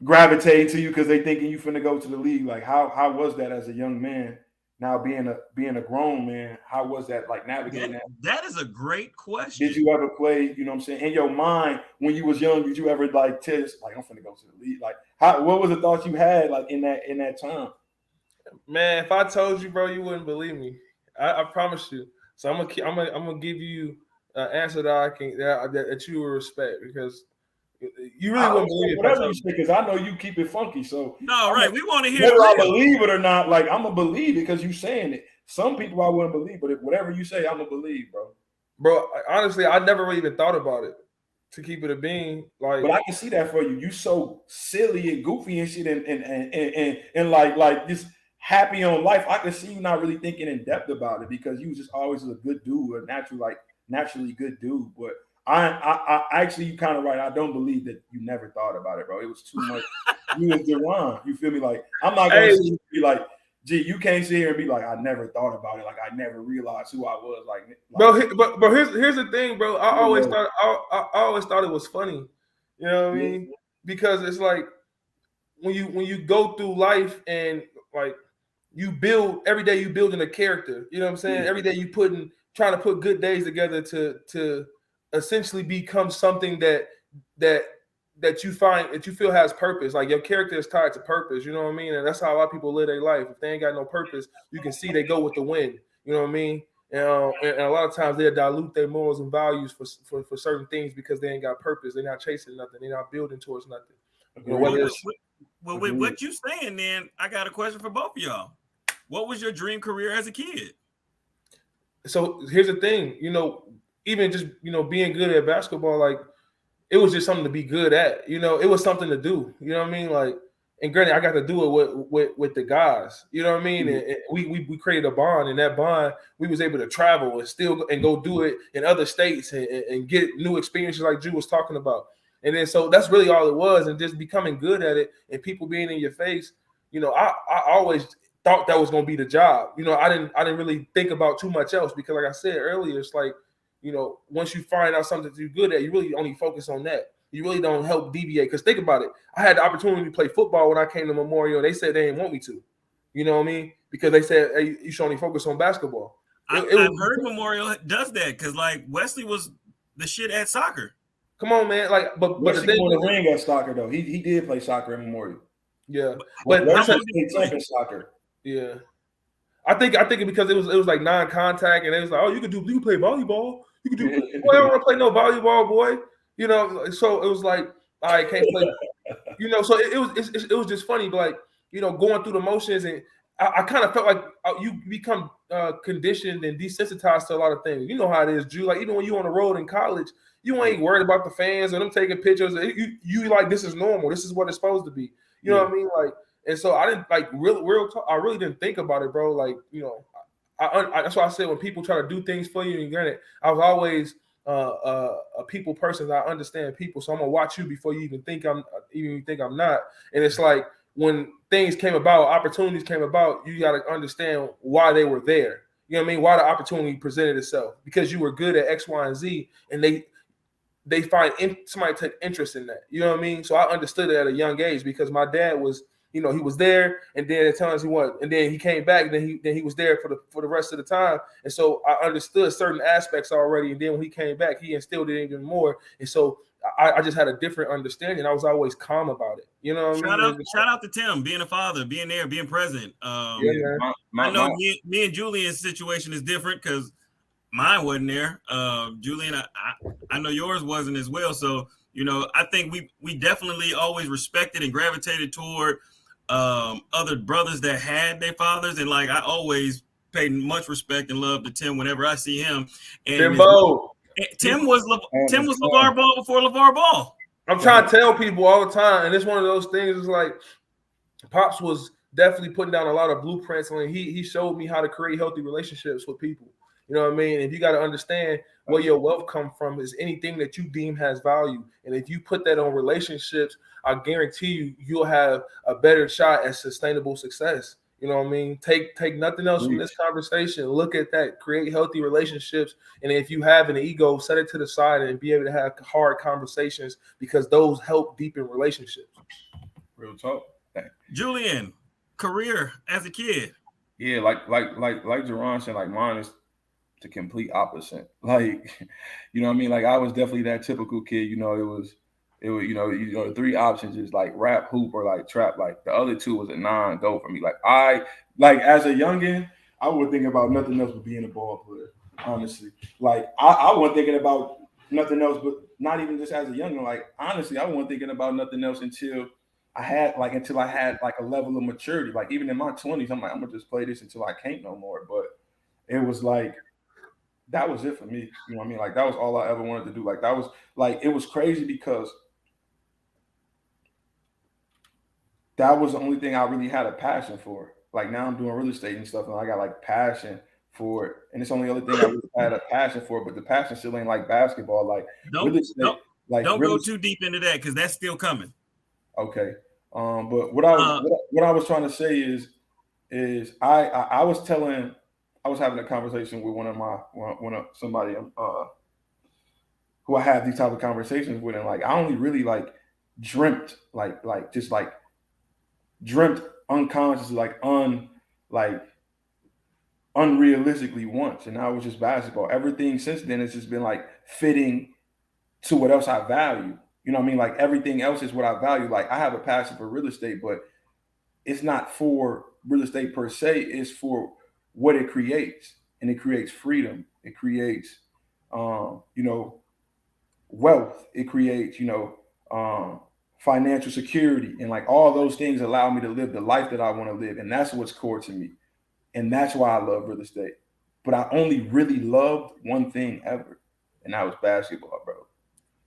gravitating to you because they thinking you finna go to the league. Like how was that as a young man? Now being a grown man, how was that like navigating that? That is a great question. Did you ever play, you know what I'm saying, in your mind when you was young, did you ever like tell us, like I'm finna go to the league? Like what was the thoughts you had like in that time? Man, if I told you, bro, you wouldn't believe me. I promise you. So I'm gonna give you an answer that you will respect because you really wouldn't believe it. Whatever you say, because I know you keep it funky. So no, right. We want to hear whether I believe it or not. Like I'm gonna believe it because you saying it. Some people I wouldn't believe, but if whatever you say, I'm gonna believe, bro. Bro, honestly, I never really even thought about it. To keep it a bean, like, but I can see that for you. You so silly and goofy and shit, and like just happy on life. I can see you not really thinking in depth about it because you just always a good dude, a naturally good dude. But I actually, you kind of right. I don't believe that you never thought about it, bro. It was too much. You was Jerrone. You feel me? Like I'm not gonna be like, gee, you can't sit here and be like, I never thought about it. Like I never realized who I was. Like but here's the thing, bro. I always thought it was funny. You know what I mean? Because it's like when you go through life and like you build every day, you building a character. You know what I'm saying? Every day you trying to put good days together to essentially become something that you find that you feel has purpose. Like your character is tied to purpose. You know what I mean? And that's how a lot of people live their life. If they ain't got no purpose, you can see they go with the wind. You know what I mean? And a lot of times they'll dilute their morals and values for certain things because they ain't got purpose. They're not chasing nothing. They're not building towards nothing. You know, with what you saying, then I got a question for both of y'all. What was your dream career as a kid? So here's the thing, you know, even just, you know, being good at basketball, like it was just something to be good at, you know, it was something to do, you know what I mean? Like, and granted, I got to do it with the guys, you know what I mean? And we created a bond, and that bond, we was able to travel and go do it in other states and get new experiences like Drew was talking about. And then, so that's really all it was. And just becoming good at it and people being in your face, you know, I always thought that was going to be the job. You know, I didn't really think about too much else because like I said earlier, it's like, you know, once you find out something that you're good at, you really only focus on that. You really don't help deviate. Because think about it. I had the opportunity to play football when I came to Memorial. They said they didn't want me to. You know what I mean? Because they said, hey, you should only focus on basketball. I've heard Memorial does that because like Wesley was the shit at soccer. Come on, man. Like, but the thing won the ring at soccer though. He did play soccer at Memorial. Yeah, but soccer. Yeah, I think it because it was like non-contact, and it was like, oh, you can play volleyball. You can do. Boy, I don't want to play no volleyball, boy. You know, so it was like I can't play. You know, so it was just funny, but like, you know, going through the motions, and I kind of felt like you become conditioned and desensitized to a lot of things. You know how it is, Drew. Like even when you on the road in college, you ain't worried about the fans and them taking pictures. You like this is normal. This is what it's supposed to be. You know what I mean? Like, and so I didn't like real talk, I really didn't think about it, bro. Like, you know, that's why I said when people try to do things for you, and granted, I was always a people person. I understand people, so I'm gonna watch you before you even think I'm not. And it's like when things came about, opportunities came about, you got to understand why they were there. You know what I mean? Why the opportunity presented itself, because you were good at X, Y, and Z, and they find somebody take interest in that. You know what I mean? So I understood it at a young age because my dad was, you know, he was there, and then at times he went, and then he came back, and then he was there for the rest of the time. And so I understood certain aspects already, and then when he came back, he instilled it even more. And so I just had a different understanding. I was always calm about it. You know what I mean? Shout out to Tim, being a father, being there, being present. Man. I know me and Julian's situation is different because mine wasn't there. Julian, I know yours wasn't as well. So, you know, I think we definitely always respected and gravitated toward other brothers that had their fathers. And like, I always paid much respect and love to Tim whenever I see him. And Tim was LeVar Ball before LeVar Ball. I'm trying to tell people all the time, and it's one of those things. It's like Pops was definitely putting down a lot of blueprints, and he showed me how to create healthy relationships with people. You know what I mean? If you got to understand where your wealth comes from is anything that you deem has value, and if you put that on relationships, I guarantee you'll have a better shot at sustainable success. You know what I mean? Take nothing else from this conversation. Look at that. Create healthy relationships. And if you have an ego, set it to the side and be able to have hard conversations, because those help deepen relationships. Real talk. Julian, career as a kid. Yeah, like Jerrone said, like mine is the complete opposite. Like, you know what I mean? Like I was definitely that typical kid. You know, it was the three options is like rap, hoop, or like trap. Like the other two was a non-go for me. Like as a youngin, I was thinking about nothing else but being a ball player. Honestly, like I wasn't thinking about nothing else, but not even just as a youngin. Like honestly, I wasn't thinking about nothing else until I had like a level of maturity. Like even in my 20s, I'm like, I'm gonna just play this until I can't no more. But it was like that was it for me. You know what I mean? Like that was all I ever wanted to do. Like that was like it was crazy because that was the only thing I really had a passion for. Like now I'm doing real estate and stuff, and I got like passion for it. And it's the only other thing I really had a passion for, but the passion still ain't like basketball. Like don't go too deep into that because that's still coming. Okay. But what I was trying to say is I was having a conversation with somebody who I have these type of conversations with, and like I only really like dreamt unconsciously, unrealistically once, and now it's just basketball. Everything since then has just been like fitting to what else I value. You know what I mean? Like everything else is what I value. Like I have a passion for real estate, but it's not for real estate per se. It's for what it creates, and it creates freedom. It creates, wealth. It creates, financial security, and like all those things allow me to live the life that I want to live, and that's what's core to me, and that's why I love real estate. But I only really loved one thing ever, and that was basketball, bro.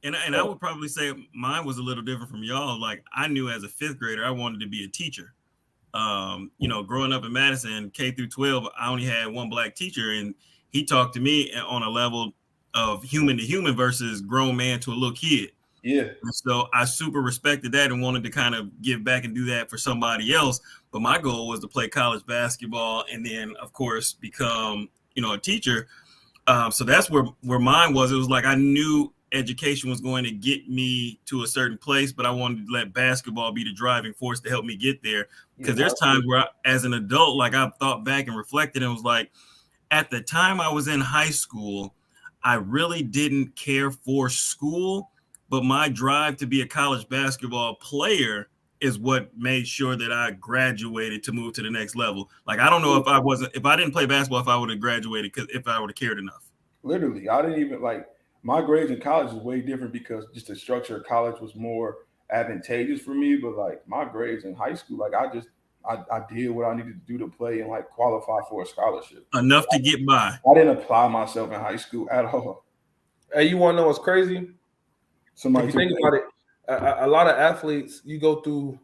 And I would probably say mine was a little different from y'all. Like I knew as a fifth grader, I wanted to be a teacher. Growing up in Madison, K through 12, I only had one black teacher, and he talked to me on a level of human to human versus grown man to a little kid. Yeah. And so I super respected that and wanted to kind of give back and do that for somebody else. But my goal was to play college basketball and then, of course, become, a teacher. So that's where mine was. It was like I knew education was going to get me to a certain place, but I wanted to let basketball be the driving force to help me get there. Because there's times where as an adult, like I thought back and reflected and was like, at the time I was in high school, I really didn't care for school, but my drive to be a college basketball player is what made sure that I graduated to move to the next level. Like, I don't know if I didn't play basketball, if I would have graduated, if I would have cared enough. Literally, I didn't even my grades in college was way different because just the structure of college was more advantageous for me. But like my grades in high school, like I did what I needed to do to play and like qualify for a scholarship. Enough to get by. I didn't apply myself in high school at all. Hey, you want to know what's crazy? Somebody if you think about it, a lot of athletes, you go through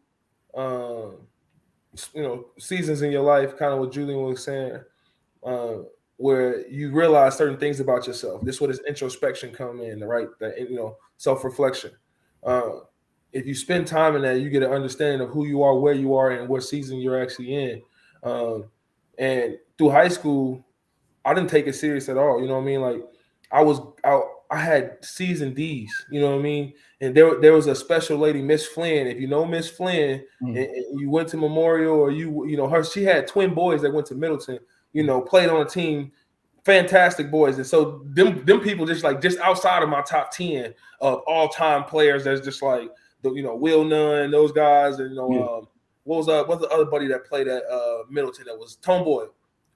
seasons in your life, kind of what Julian was saying, where you realize certain things about yourself. This is where this introspection come in, right? Self-reflection. If you spend time in that, you get an understanding of who you are, where you are, and what season you're actually in. And through high school, I didn't take it serious at all. You know what I mean? Like I had C's and D's. You know what I mean? And there was a special lady, Miss Flynn. If you know Miss Flynn, and you went to Memorial, or she had twin boys that went to Middleton. Played on a team, fantastic boys. And so them people just outside of my top 10 of all time players. That's just like Will Nunn, those guys, and what's the other buddy that played at Middleton that was Tone Boy,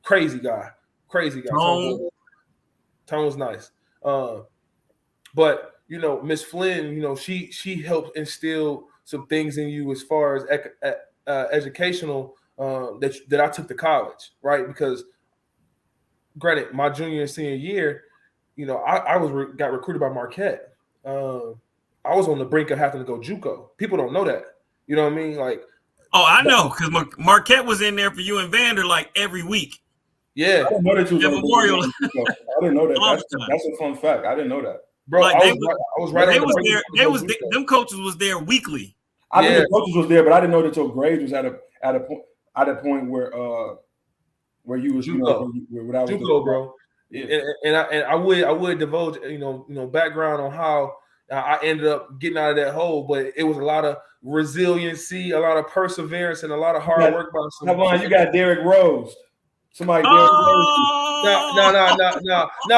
crazy guy. Tone was nice. But Miss Flynn, she helped instill some things in you as far as educational that I took to college, right? Because granted, my junior and senior year, I got recruited by Marquette. I was on the brink of having to go JUCO. People don't know that. You know what I mean? Like, oh, I know, because Marquette was in there for you and Vander like every week. Yeah, I didn't know that you was Memorial. I didn't know that. That's a fun fact. I didn't know that, bro. Like I was right. They was there. They was them coaches was there weekly. I knew the coaches was there, but I didn't know that your grades was at a point where you was where I was JUCO, bro. Yeah. And I would divulge background on how I ended up getting out of that hole, but it was a lot of resiliency, a lot of perseverance, and a lot of hard work by some. Come on, you got Derrick Rose. Somebody. No.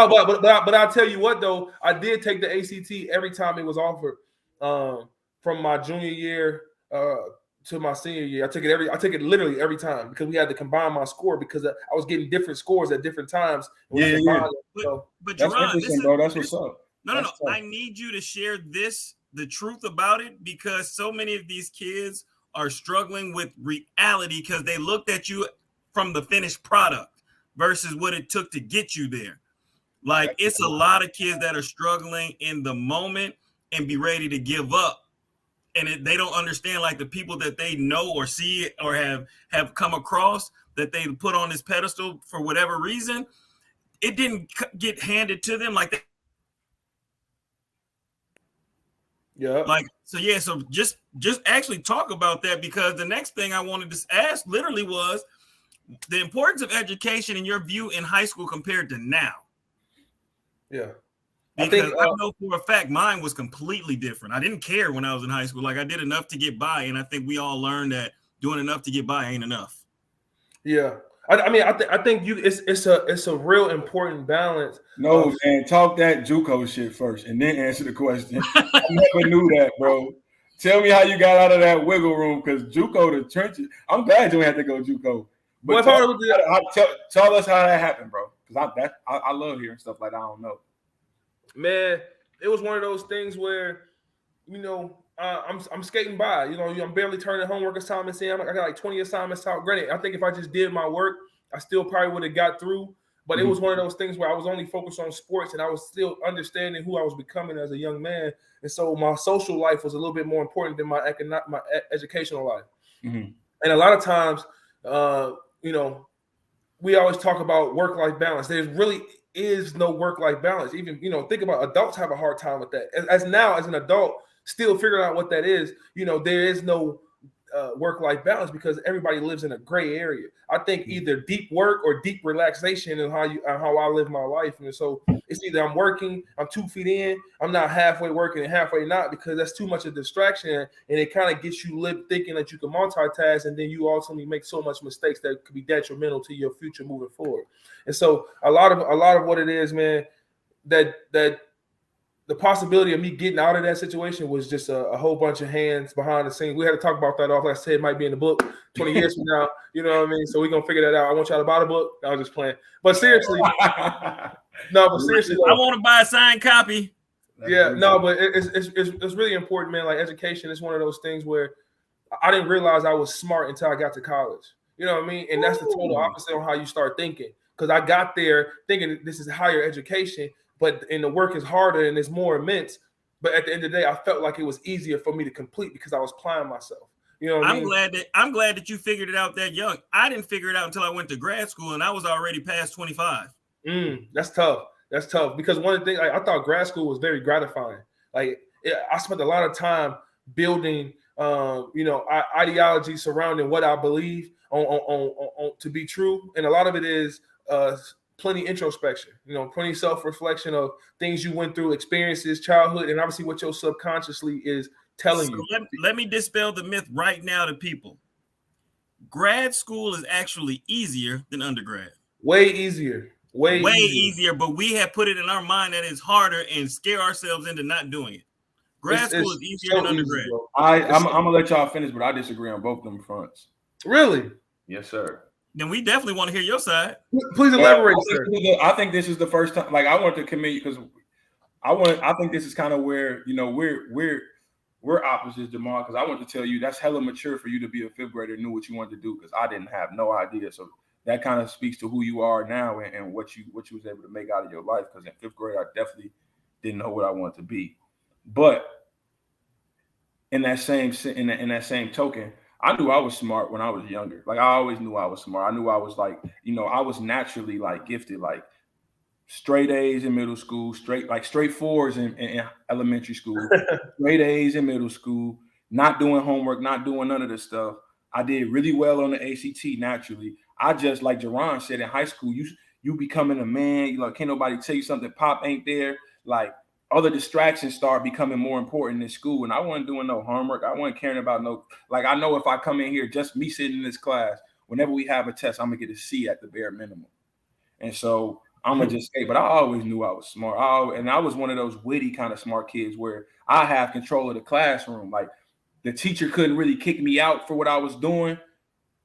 But I'll tell you what though, I did take the ACT every time it was offered. From my junior year to my senior year, I took it literally every time because we had to combine my score because I was getting different scores at different times. Yeah. But that's Jerrone, interesting, bro. That's what's up. No. I need you to share the truth about it, because so many of these kids are struggling with reality because they looked at you from the finished product versus what it took to get you there. Like, it's a lot of kids that are struggling in the moment and be ready to give up. And they don't understand, like, the people that they know or see or have come across that they put on this pedestal for whatever reason, it didn't get handed to them like that. Yeah. So just actually talk about that, because the next thing I wanted to ask literally was the importance of education in your view in high school compared to now. Yeah. Because I know for a fact mine was completely different. I didn't care when I was in high school. Like, I did enough to get by, and I think we all learned that doing enough to get by ain't enough. Yeah. I think it's a real important balance. No, man, talk that JUCO shit first and then answer the question. I never knew that, bro. Tell me how you got out of that wiggle room, because JUCO, the trenches. I'm glad you had to go JUCO. But tell us how that happened, bro. Because I love hearing stuff like that. I don't know. Man, it was one of those things where, I'm skating by. I'm barely turning homework assignments in. I got like 20 assignments out. Granted, I think if I just did my work, I still probably would have got through. But it was one of those things where I was only focused on sports, and I was still understanding who I was becoming as a young man. And so my social life was a little bit more important than my educational life. Mm-hmm. And a lot of times, we always talk about work-life balance. There really is no work-life balance. Even, think about adults have a hard time with that. As an adult, still figuring out what that is, there is no work-life balance because everybody lives in a gray area. I think either deep work or deep relaxation is how I live my life. And so it's either I'm working, I'm 2 feet in, I'm not halfway working and halfway not, because that's too much of a distraction, and it kind of gets you thinking that you can multitask, and then you ultimately make so much mistakes that could be detrimental to your future moving forward. And so a lot of what it is, man, that the possibility of me getting out of that situation was just a whole bunch of hands behind the scenes. We had to talk about that off. Like I said, it might be in the book 20 years from now. You know what I mean? So we're going to figure that out. I want y'all to buy the book. I was just playing. But seriously. I want to buy a signed copy. But it's really important, man. Like, education is one of those things where I didn't realize I was smart until I got to college. You know what I mean? And that's the total opposite on how you start thinking. Because I got there thinking this is higher education, and the work is harder and it's more immense. But at the end of the day, I felt like it was easier for me to complete because I was applying myself. You know what I mean? I'm glad that you figured it out that young. I didn't figure it out until I went to grad school, and I was already past 25. That's tough. That's tough because one of the things I thought grad school was very gratifying. Like I spent a lot of time building, ideology surrounding what I believe on to be true, and a lot of it is plenty introspection. Plenty self-reflection of things you went through, experiences, childhood, and obviously what your subconsciously is telling you. Let me dispel the myth right now to people. Grad school is actually easier than undergrad. Way easier. Way easier, but we have put it in our mind that it's harder and scare ourselves into not doing it. Grad school is easier than undergrad. I'm gonna let y'all finish, but I disagree on both of them fronts. Really? Yes, sir. Then we definitely want to hear your side. Please elaborate, sir. I think this is the first time. Like, I want to commit because I think this is kind of where we're opposites, Jamal. Because I want to tell you that's hella mature for you to be a fifth grader and knew what you wanted to do. Because I didn't have no idea. So that kind of speaks to who you are now and what you was able to make out of your life. Because in fifth grade, I definitely didn't know what I wanted to be. But in that same token, I knew I was smart when I was younger. Like, I always knew I was smart. I knew I was like, I was naturally like gifted, like straight A's in middle school, straight fours in elementary school, straight A's in middle school, not doing homework, not doing none of this stuff. I did really well on the ACT naturally. I just, like Jerrone said, in high school, you becoming a man, can't nobody tell you something, pop ain't there. Like, other distractions start becoming more important in school. And I wasn't doing no homework. I wasn't caring about I know if I come in here, just me sitting in this class, whenever we have a test, I'm going to get a C at the bare minimum. And so I'm going to just say, but I always knew I was smart. And I was one of those witty kind of smart kids where I have control of the classroom. Like, the teacher couldn't really kick me out for what I was doing,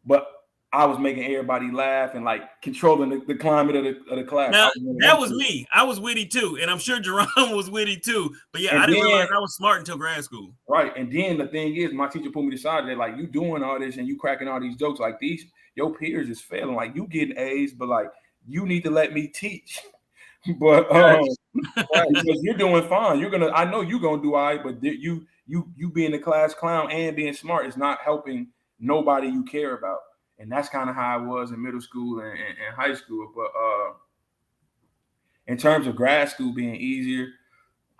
but I was making everybody laugh and like controlling the climate of the class. Now, that was me. I was witty too, and I'm sure Jerrone was witty too. But yeah, I didn't realize I was smart until grad school. Right, and then the thing is, my teacher put me aside. They're like, "You doing all this and you cracking all these jokes like these? Your peers is failing. Like, you getting A's, but like you need to let me teach." But because you're doing fine, I know you're gonna do all right. But you being the class clown and being smart is not helping nobody you care about. And that's kind of how I was in middle school and high school. But in terms of grad school being easier,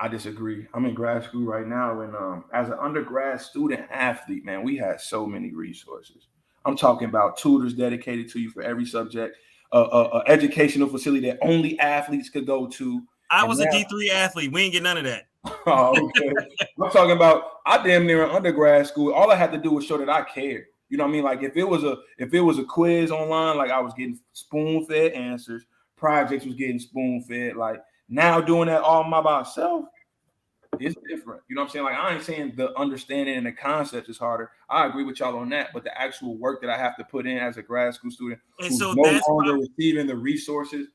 I disagree. I'm in grad school right now. And as an undergrad student athlete, man, we had so many resources. I'm talking about tutors dedicated to you for every subject, educational facility that only athletes could go to. I was a D3 athlete. We ain't get none of that. Oh, okay. I'm talking about, I damn near in undergrad school. All I had to do was show that I cared. You know what I mean? Like, if it was a quiz online, like, I was getting spoon-fed answers. Projects was getting spoon-fed. Like, now doing that all by myself is different. You know what I'm saying? Like, I ain't saying the understanding and the concepts is harder. I agree with y'all on that. But the actual work that I have to put in as a grad school student who's no longer receiving the resources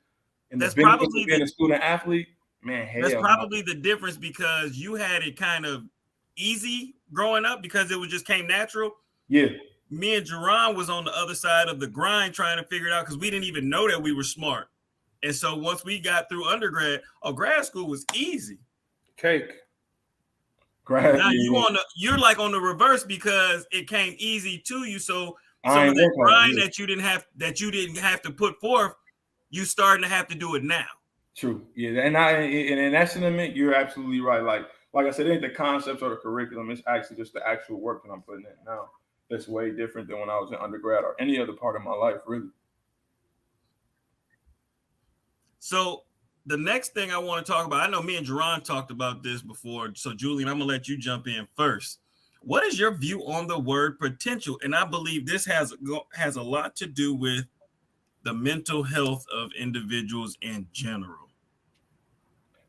and the benefits of being a student athlete, man, that's probably the difference, because you had it kind of easy growing up because it just came natural. Yeah. Me and Jerrone was on the other side of the grind trying to figure it out because we didn't even know that we were smart. And so once we got through undergrad, grad school was easy. Cake. Now you're like on the reverse because it came easy to you. So some of that grind that you didn't have to put forth, you starting to have to do it now. True. Yeah. And in that sentiment, you're absolutely right. Like I said, it ain't the concepts or the curriculum. It's actually just the actual work that I'm putting in now. That's way different than when I was in undergrad or any other part of my life, really. So the next thing I want to talk about, I know me and Jerrone talked about this before. So Julian, I'm gonna let you jump in first. What is your view on the word potential? And I believe this has a lot to do with the mental health of individuals in general.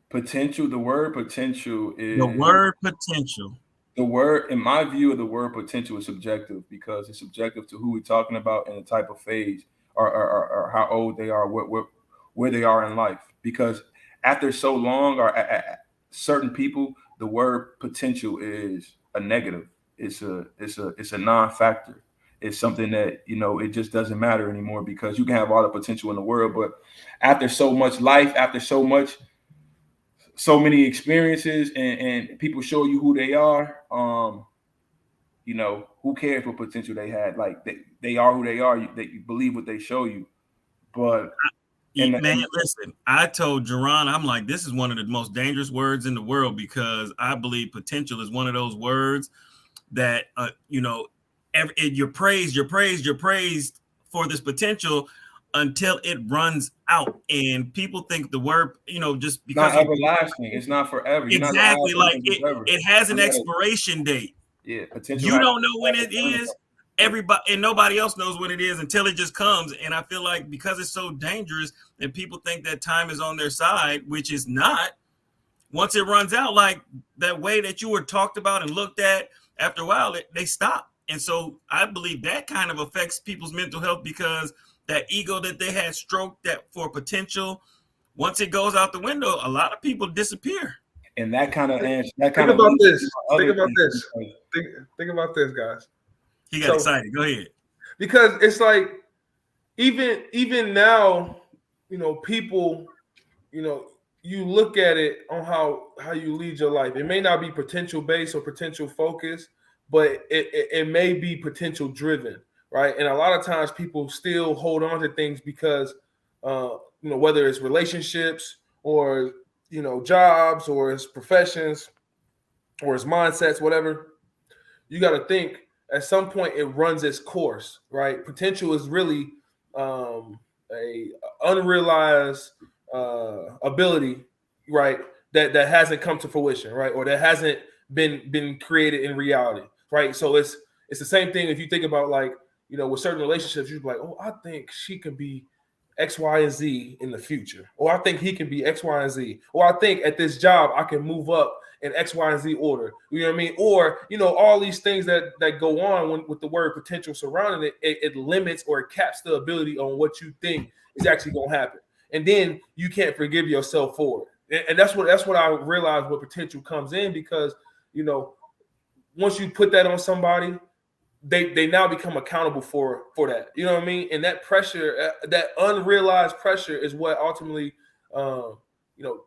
Potential. The word potential is the word potential. The word, in my view, of the word potential is subjective because it's subjective to who we're talking about and the type of phase or how old they are, where they are in life. Because after so long or at certain people, the word potential is a negative. It's a non-factor. It's something that, it just doesn't matter anymore because you can have all the potential in the world, but after so much life, after so many experiences and people show you who they are, who cares what potential they had? Like they are who they are. You believe what they show you. But listen, I told Jerrone, I'm like, this is one of the most dangerous words in the world because I believe potential is one of those words that you're praised for this potential until it runs out, and people think the word, just because not everlasting, it's not forever. Exactly, like it has an expiration date. Yeah, potential. You don't know when it is. Everybody and nobody else knows what it is until it just comes. And I feel like because it's so dangerous and people think that time is on their side, which is not. Once it runs out, like that way that you were talked about and looked at, after a while, they stop. And so I believe that kind of affects people's mental health because that ego that they had stroked that for potential, once it goes out the window, a lot of people disappear. And that kind of think about this. Think about this, guys. He got excited. Go ahead. Because it's like even now, people, you look at it on how you lead your life. It may not be potential based or potential focused, but it may be potential driven, right? And a lot of times people still hold on to things because whether it's relationships or jobs or it's professions or it's mindsets, whatever, you got to think at some point it runs its course, right? Potential is really a unrealized ability, right? That hasn't come to fruition, right? Or that hasn't been created in reality, right? So it's the same thing if you think about like, with certain relationships, you'd be like, oh, I think she could be X, Y, and Z in the future. Or I think he can be X, Y, and Z. Or I think at this job, I can move up in X, Y, and Z order. You know what I mean? Or, all these things that go on with the word potential surrounding it limits or it caps the ability on what you think is actually going to happen. And then you can't forgive yourself for it. And that's what I realized what potential comes in because, once you put that on somebody, they now become accountable for that. You know what I mean? And that pressure, that unrealized pressure is what ultimately,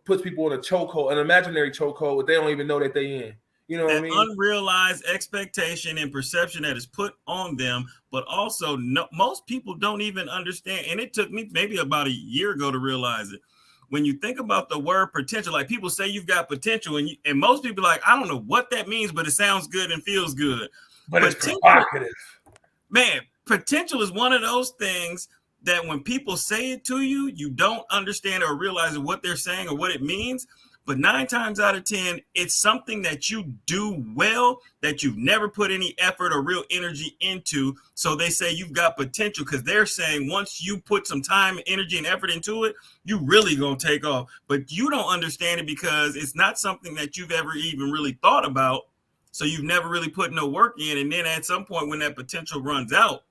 puts people in a chokehold, an imaginary chokehold that they don't even know that they in. You know what I mean? Unrealized expectation and perception that is put on them, but also most people don't even understand. And it took me maybe about a year ago to realize it. When you think about the word potential, like people say you've got potential, and most people are like, I don't know what that means, but it sounds good and feels good. But it's provocative. Man, potential is one of those things that when people say it to you, you don't understand or realize what they're saying or what it means. But 9 times out of 10, it's something that you do well, that you've never put any effort or real energy into. So they say you've got potential because they're saying once you put some time, energy, and effort into it, you really gonna take off. But you don't understand it because it's not something that you've ever even really thought about. So you've never really put no work in. And then at some point when that potential runs out,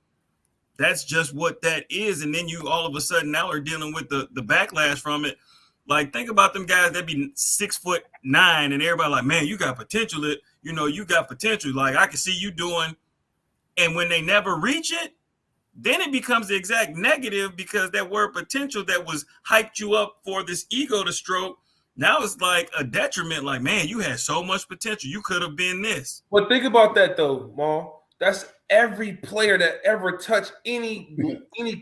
that's just what that is. And then you all of a sudden now are dealing with the backlash from it. Like, think about them guys that be 6'9" and everybody like, man, you got potential. You got potential. Like, I can see you doing. And when they never reach it, then it becomes the exact negative because that word potential that was hyped you up for this ego to stroke, now it's like a detriment. Like, man, you had so much potential. You could have been this. But think about that, though, Maul. That's every player that ever touched any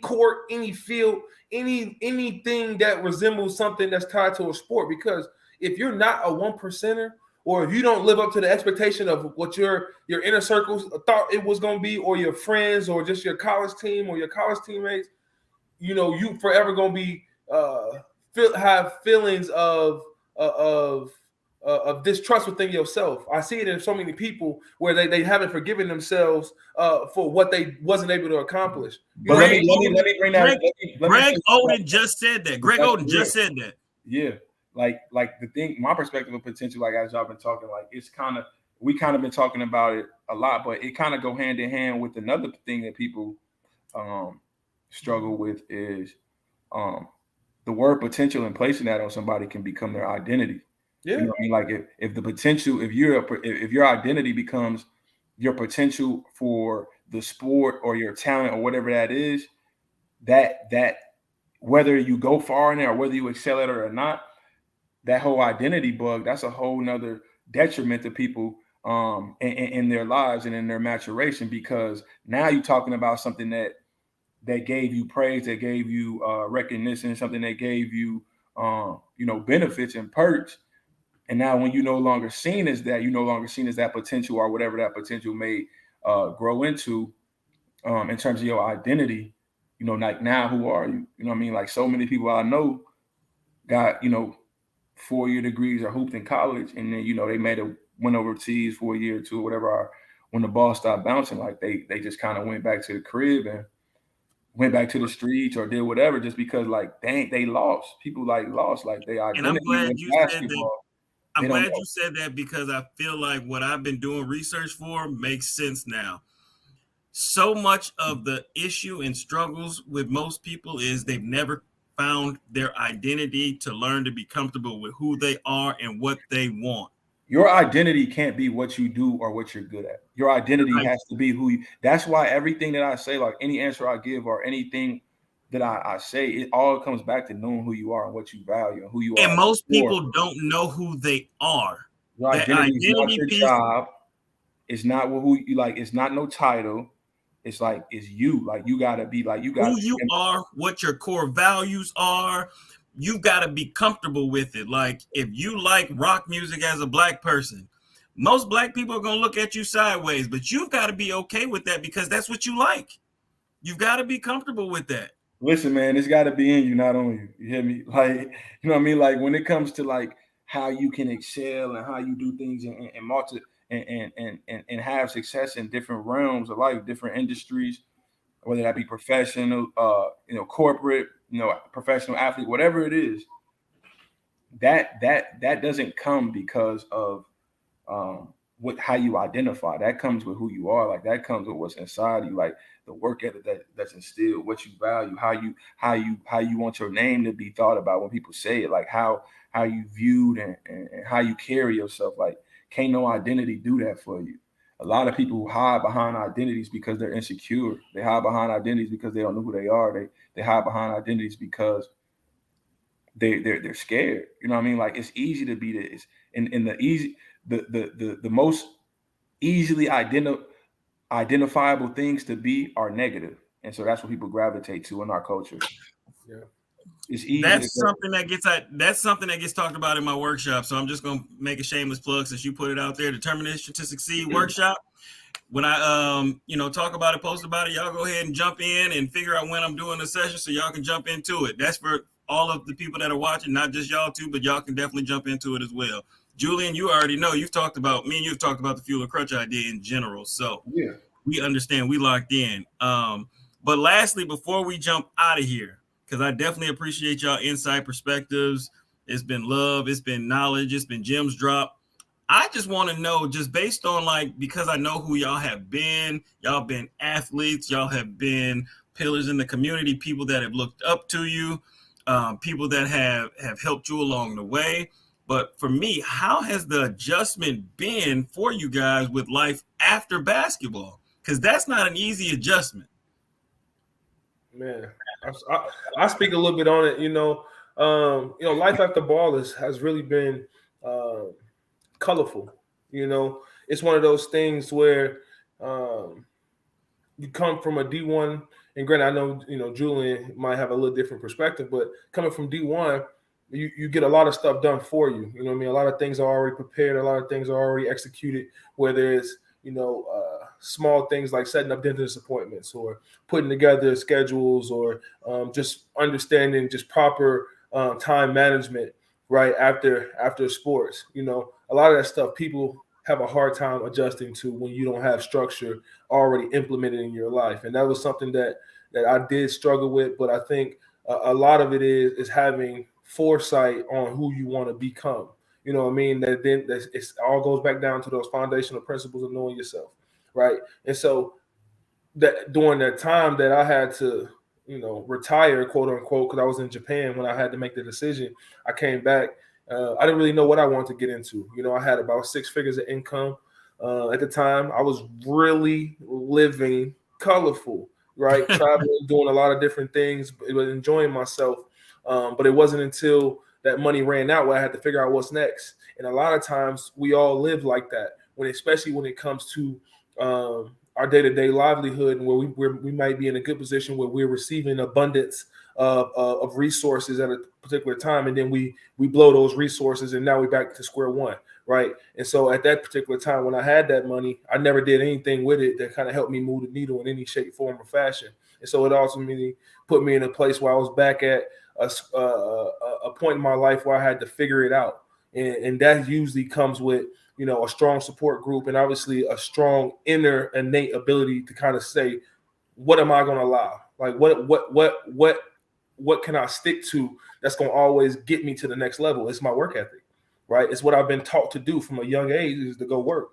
court, any field, anything that resembles something that's tied to a sport. Because if you're not a 1%er, or if you don't live up to the expectation of what your inner circles thought it was going to be, or your friends, or just your college team or your college teammates, you forever going to be have feelings of distrust within yourself. I see it in so many people where they haven't forgiven themselves for what they wasn't able to accomplish. But let me bring that. Greg Oden just said that. Greg Oden just said that. Yeah, like the thing. My perspective of potential, like as y'all been talking, like we kind of been talking about it a lot, but it kind of go hand in hand with another thing that people struggle with is the word potential and placing that on somebody can become their identity. Yeah. You know what I mean? Like if the potential, if your identity becomes your potential for the sport or your talent or whatever that is, that whether you go far in there or whether you excel at it or not, that whole identity bug, that's a whole nother detriment to people in their lives and in their maturation, because now you're talking about something that gave you praise, that gave you recognition, something that gave you benefits and perks. And now when you're no longer seen as that, you're no longer seen as that potential, or whatever that potential may grow into in terms of your identity. Like, now who are you? You know what I mean? Like, so many people I know got 4-year degrees or hooped in college, and then they went overseas for a year or two or whatever. When the ball stopped bouncing, like they just kind of went back to the crib and went back to the streets or did whatever, just because like they lost. People lost like their identity. And I'm glad with you basketball. I'm glad you said that, because I feel like what I've been doing research for makes sense now. So much of the issue and struggles with most people is they've never found their identity to learn to be comfortable with who they are and what they want. Your identity can't be what you do or what you're good at. Your identity has to be who you. That's why everything that I say, like any answer I give or anything that I say, it all comes back to knowing who you are and what you value and who you are. And most people don't know who they are. Your identity is not your job. It's not who you like. It's not no title. It's like, it's you. Like, you gotta be like, you got who you are, what your core values are. You got to be comfortable with it. Like, if you like rock music as a Black person, most Black people are going to look at you sideways, but you've got to be okay with that, because that's what you like. You've got to be comfortable with that. Listen, man, it's got to be in you, not on you. You hear me? Like, you know what I mean? Like, when it comes to like how you can excel and how you do things and have success in different realms of life, different industries, whether that be professional, corporate, professional athlete, whatever it is, that doesn't come because of how you identify. That comes with who you are. Like, that comes with what's inside you, like the work ethic that's instilled, what you value, how you want your name to be thought about when people say it, like how you viewed and how you carry yourself. Like, can't no identity do that for you. A lot of people hide behind identities because they're insecure. They hide behind identities because they don't know who they are. They hide behind identities because they're scared. You know what I mean? Like, it's easy to be this. And the most easily identifiable things to be are negative. And so that's what people gravitate to in our culture. Yeah. It's easy. That's something that gets talked about in my workshop. So I'm just going to make a shameless plug, since you put it out there. Determination to Succeed workshop. When I talk about it, post about it, y'all go ahead and jump in and figure out when I'm doing the session so y'all can jump into it. That's for all of the people that are watching, not just y'all too, but y'all can definitely jump into it as well. Julian, you already know, you've talked about the Fuel or Crutch idea in general. So yeah, we understand, we locked in. But lastly, before we jump out of here, because I definitely appreciate y'all insight, perspectives. It's been love, it's been knowledge, it's been gems dropped. I just want to know, just based on because I know who y'all have been. Y'all been athletes. Y'all have been pillars in the community, people that have looked up to you, people that have helped you along the way. But for me, how has the adjustment been for you guys with life after basketball? Because that's not an easy adjustment. Man, I speak a little bit on it. Life after ball has really been colorful. It's one of those things where you come from a D1, and granted, I know Julian might have a little different perspective, but coming from D1, you get a lot of stuff done for you. You know what I mean? A lot of things are already prepared, a lot of things are already executed, whether it's small things like setting up dentist appointments or putting together schedules or just understanding just proper time management right after sports. A lot of that stuff people have a hard time adjusting to when you don't have structure already implemented in your life. And that was something that I did struggle with, but I think a lot of it is having foresight on who you want to become. You know what I mean? That then it all goes back down to those foundational principles of knowing yourself. Right. And so that during that time that I had to, retire, quote unquote, because I was in Japan when I had to make the decision, I came back. I didn't really know what I wanted to get into. I had about 6 figures of income at the time. I was really living colorful, right? Traveling, doing a lot of different things, but enjoying myself. But it wasn't until that money ran out where I had to figure out what's next. And a lot of times we all live like that. especially when it comes to our day-to-day livelihood, and where we might be in a good position where we're receiving abundance of resources at a particular time, and then we blow those resources, and now we're back to square one, right? And so at that particular time, when I had that money, I never did anything with it that kind of helped me move the needle in any shape, form, or fashion. And so it ultimately put me in a place where I was back at a point in my life where I had to figure it out, and that usually comes with a strong support group, and obviously a strong inner innate ability to kind of say, what am I going to allow? Like what can I stick to that's going to always get me to the next level? It's my work ethic, right? It's what I've been taught to do from a young age, is to go work.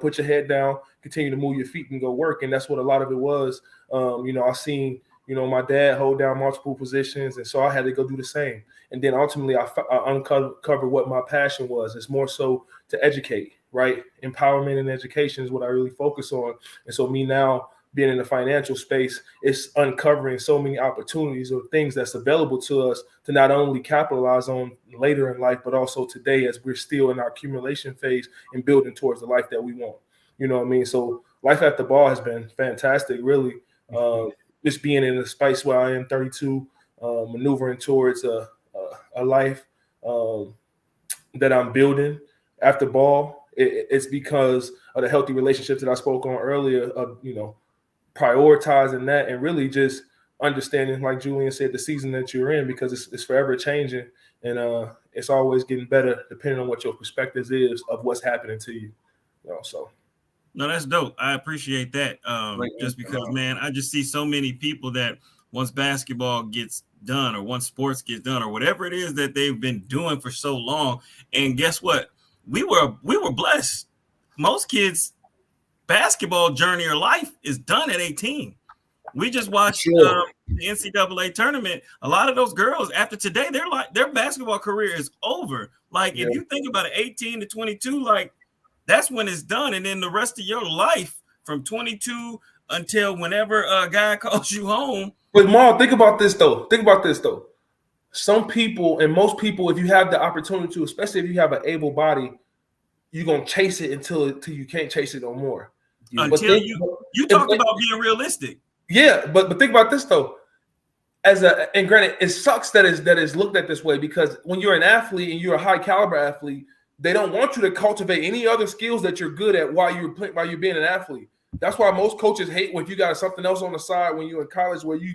Put your head down, continue to move your feet and go work. And that's what a lot of it was. I seen, my dad hold down multiple positions, and so I had to go do the same. And then ultimately I uncovered what my passion was. It's more so to educate, right? Empowerment and education is what I really focus on. And so me now being in the financial space, it's uncovering so many opportunities of things that's available to us to not only capitalize on later in life, but also today as we're still in our accumulation phase and building towards the life that we want. You know what I mean? So life at the ball has been fantastic, really. Just being in a space where I am 32, maneuvering towards a life that I'm building after ball. It's because of the healthy relationships that I spoke on earlier, of prioritizing that, and really just understanding, like Julian said, the season that you're in, because it's forever changing, and it's always getting better depending on what your perspective is of what's happening to you. So no, that's dope. I appreciate that. Just because, man, I just see so many people that once basketball gets done, or once sports gets done, or whatever it is that they've been doing for so long, and guess what? We were blessed. Most kids' basketball journey or life is done at 18. We just watched the NCAA tournament. A lot of those girls after today, their basketball career is over. Like, if you think about it, 18 to 22, like, that's when it's done. And then the rest of your life from 22 until whenever a guy calls you home. But Maul, think about this though. Some people, and most people, if you have the opportunity to, especially if you have an able body, you're gonna chase it until you can't chase it no more. Until you talked about being realistic. Yeah, but think about this though. And granted, it sucks that is looked at this way, because when you're an athlete and you're a high caliber athlete, they don't want you to cultivate any other skills that you're good at while you're being an athlete. That's why most coaches hate when you got something else on the side when you're in college, where you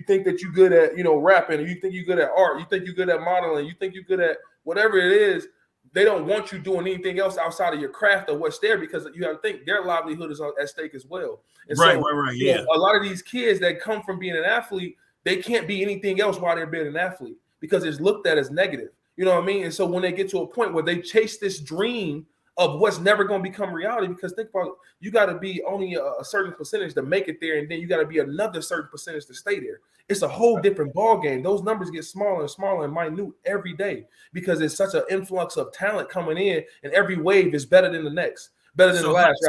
think that you're good at rapping, or you think you're good at art, you think you're good at modeling, you think you're good at whatever it is. They don't want you doing anything else outside of your craft or what's there, because you have to think their livelihood is at stake as well. And right. Yeah. A lot of these kids that come from being an athlete, they can't be anything else while they're being an athlete, because it's looked at as negative. You know what I mean? And so when they get to a point where they chase this dream of what's never going to become reality, because think about it, you got to be only a certain percentage to make it there, and then you got to be another certain percentage to stay there. It's a whole different ball game. Those numbers get smaller and smaller and minute every day, because it's such an influx of talent coming in, and every wave is better than the next, better than the last.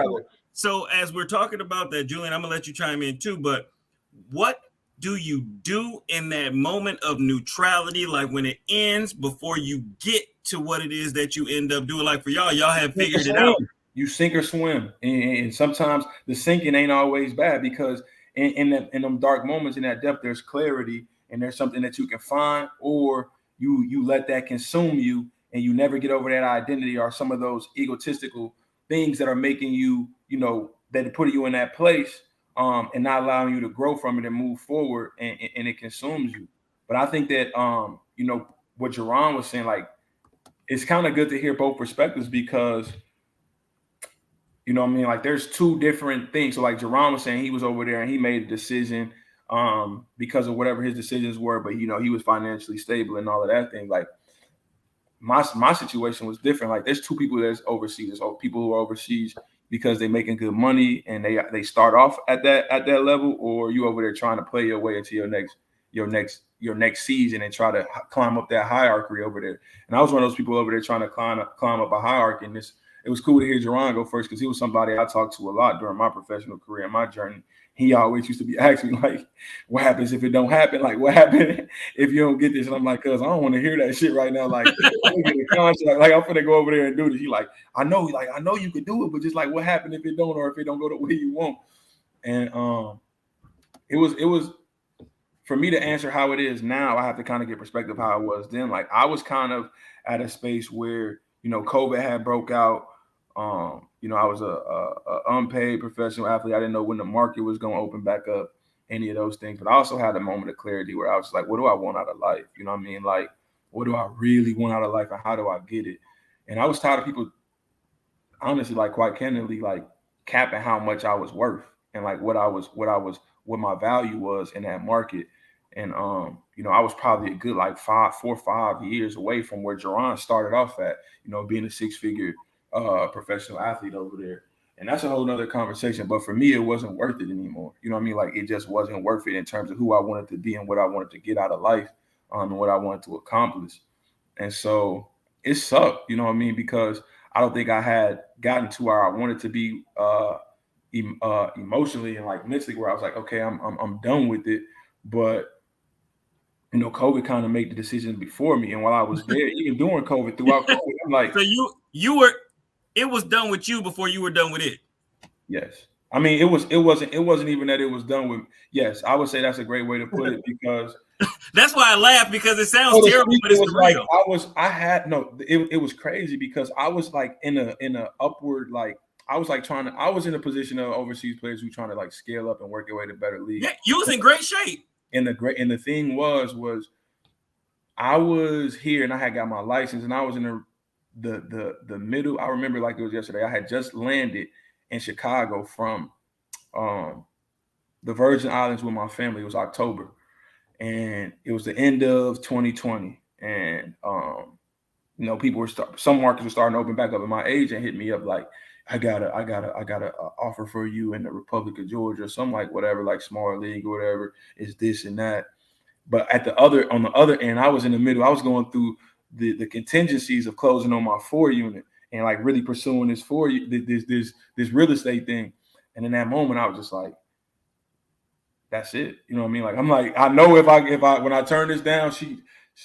So as we're talking about that, Julian, I'm gonna let you chime in too, but what do you do in that moment of neutrality, like when it ends, before you get to what it is that you end up doing? Like for y'all have figured it out. You sink or swim, and sometimes the sinking ain't always bad, because in them dark moments, in that depth, there's clarity, and there's something that you can find, or you let that consume you, and you never get over that identity or some of those egotistical things that are making you, that put you in that place. And not allowing you to grow from it and move forward, and it consumes you. But I think that, what Jerrone was saying, like, it's kind of good to hear both perspectives, because, like, there's two different things. So like Jerrone was saying, he was over there and he made a decision because of whatever his decisions were, but, he was financially stable and all of that thing. Like, my situation was different. Like, there's two people that's overseas. There's people who are overseas because they're making good money and they start off at that level, or you over there trying to play your way into your next season and try to climb up that hierarchy over there. And I was one of those people over there trying to climb up a hierarchy. And it was cool to hear Jerrone go first, because he was somebody I talked to a lot during my professional career and my journey. he always used to be asking me like, what happens if it don't happen? Like, what happened if you don't get this? And I'm like, cuz I don't want to hear that shit right now. Like, I'm get a contract. Like, I'm finna go over there and do this. He like, I know you could do it, but just like, what happened if it don't, or if it don't go the way you want? And it was for me to answer how it is now. I have to kind of get perspective how it was then. Like, I was kind of at a space where, you know, COVID had broke out. You know, I was a unpaid professional athlete. I didn't know when the market was going to open back up, any of those things. But I also had a moment of clarity where I was like, what do I want out of life? You know what I mean? Like, what do I really want out of life, and how do I get it? And I was tired of people, honestly, like, quite candidly, like, capping how much I was worth and like what my value was in that market. And you know, I was probably a good like 4 or 5 years away from where Jerrone started off at, you know, being a 6-figure professional athlete over there. And that's a whole nother conversation. But for me, it wasn't worth it anymore. You know what I mean? Like, it just wasn't worth it in terms of who I wanted to be and what I wanted to get out of life, and what I wanted to accomplish. And so it sucked, you know what I mean? Because I don't think I had gotten to where I wanted to be emotionally and like mentally, where I was like, okay, I'm done with it. But you know, COVID kind of made the decision before me. And while I was there, even during COVID, throughout COVID, I'm like, so you were, it was done with you before you were done with it. Yes. I mean, it wasn't even that it was done with. Yes, I would say that's a great way to put it, because that's why I laugh, because it sounds terrible, but it's the real. It was crazy because I was like in a upward, like, I was like I was in a position of overseas players who trying to like scale up and work their way to better league. Yeah, you was in great shape. And the thing was I was here and I had got my license, and I was in the middle. I remember like it was yesterday. I had just landed in Chicago from the Virgin Islands with my family. It was October, and it was the end of 2020. And you know, some markets were starting to open back up, and my agent hit me up like, I got a offer for you in the Republic of Georgia, some like whatever, like small league or whatever, is this and that. But on the other end, I was in the middle. I was going through the contingencies of closing on my 4 unit and like really pursuing this this real estate thing. And in that moment, I was just like, that's it. You know what I mean? Like, I'm like, I know if I when I turn this down,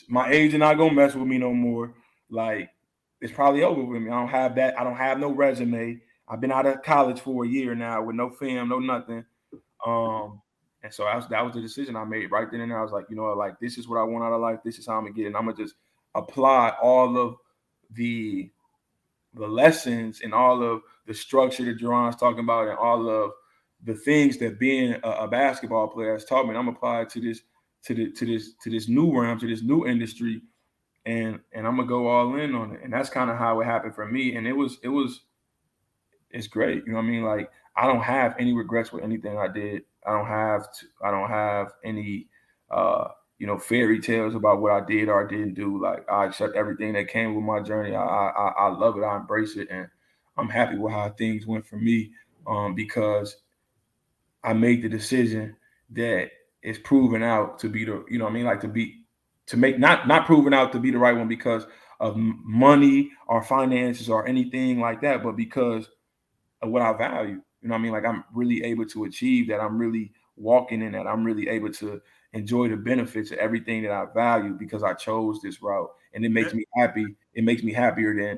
my agent not gonna mess with me no more. Like, it's probably over with me. I don't have that. I don't have no resume. I've been out of college for a year now with no film, no nothing. And so that was the decision I made right then and there. I was like, you know what, like, this is what I want out of life. This is how I'm gonna get it. And I'm gonna just apply all of the lessons and all of the structure that Jerrone's talking about and all of the things that being a basketball player has taught me. And I'm applying to this new realm, to this new industry. And I'm gonna go all in on it. And that's kind of how it happened for me. And it's great. You know what I mean? Like, I don't have any regrets with anything I did. I don't have any you know, fairy tales about what I did or I didn't do. Like, I accept everything that came with my journey. I love it. I embrace it, and I'm happy with how things went for me, because I made the decision that is proven out to be the, you know what I mean, like not proven out to be the right one because of money or finances or anything like that, but because of what I value. You know what I mean? Like, I'm really able to achieve that. I'm really walking in that. I'm really able to enjoy the benefits of everything that I value because I chose this route, and it makes me happy. It makes me happier than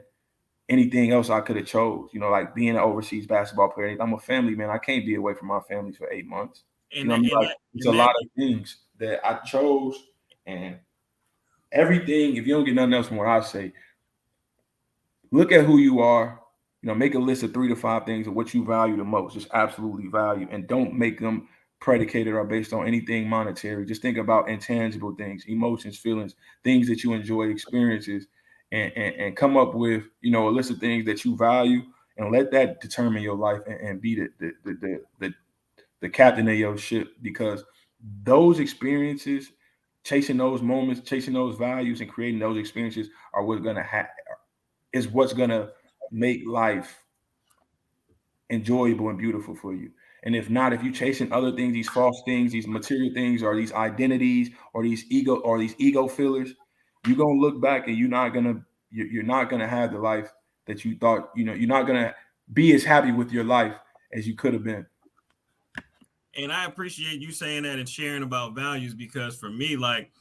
anything else I could have chose. You know, like being an overseas basketball player. I'm a family man. I can't be away from my family for 8 months. You know what I mean? Like, it's a lot of things that I chose, and everything. If you don't get nothing else from what I say, look at who you are. You know, make a list of 3 to 5 things of what you value the most, just absolutely value, and don't make them predicated or based on anything monetary. Just think about intangible things, emotions, feelings, things that you enjoy, experiences, and come up with, you know, a list of things that you value, and let that determine your life and be the captain of your ship, because those experiences, chasing those moments, chasing those values, and creating those experiences are what's gonna make life enjoyable and beautiful for you. And if not, if you're chasing other things, these false things, these material things, or these identities, or these ego fillers, you're gonna look back and you're not gonna have the life that you thought. You know, you're not gonna be as happy with your life as you could have been. And I appreciate you saying that and sharing about values, because for me, like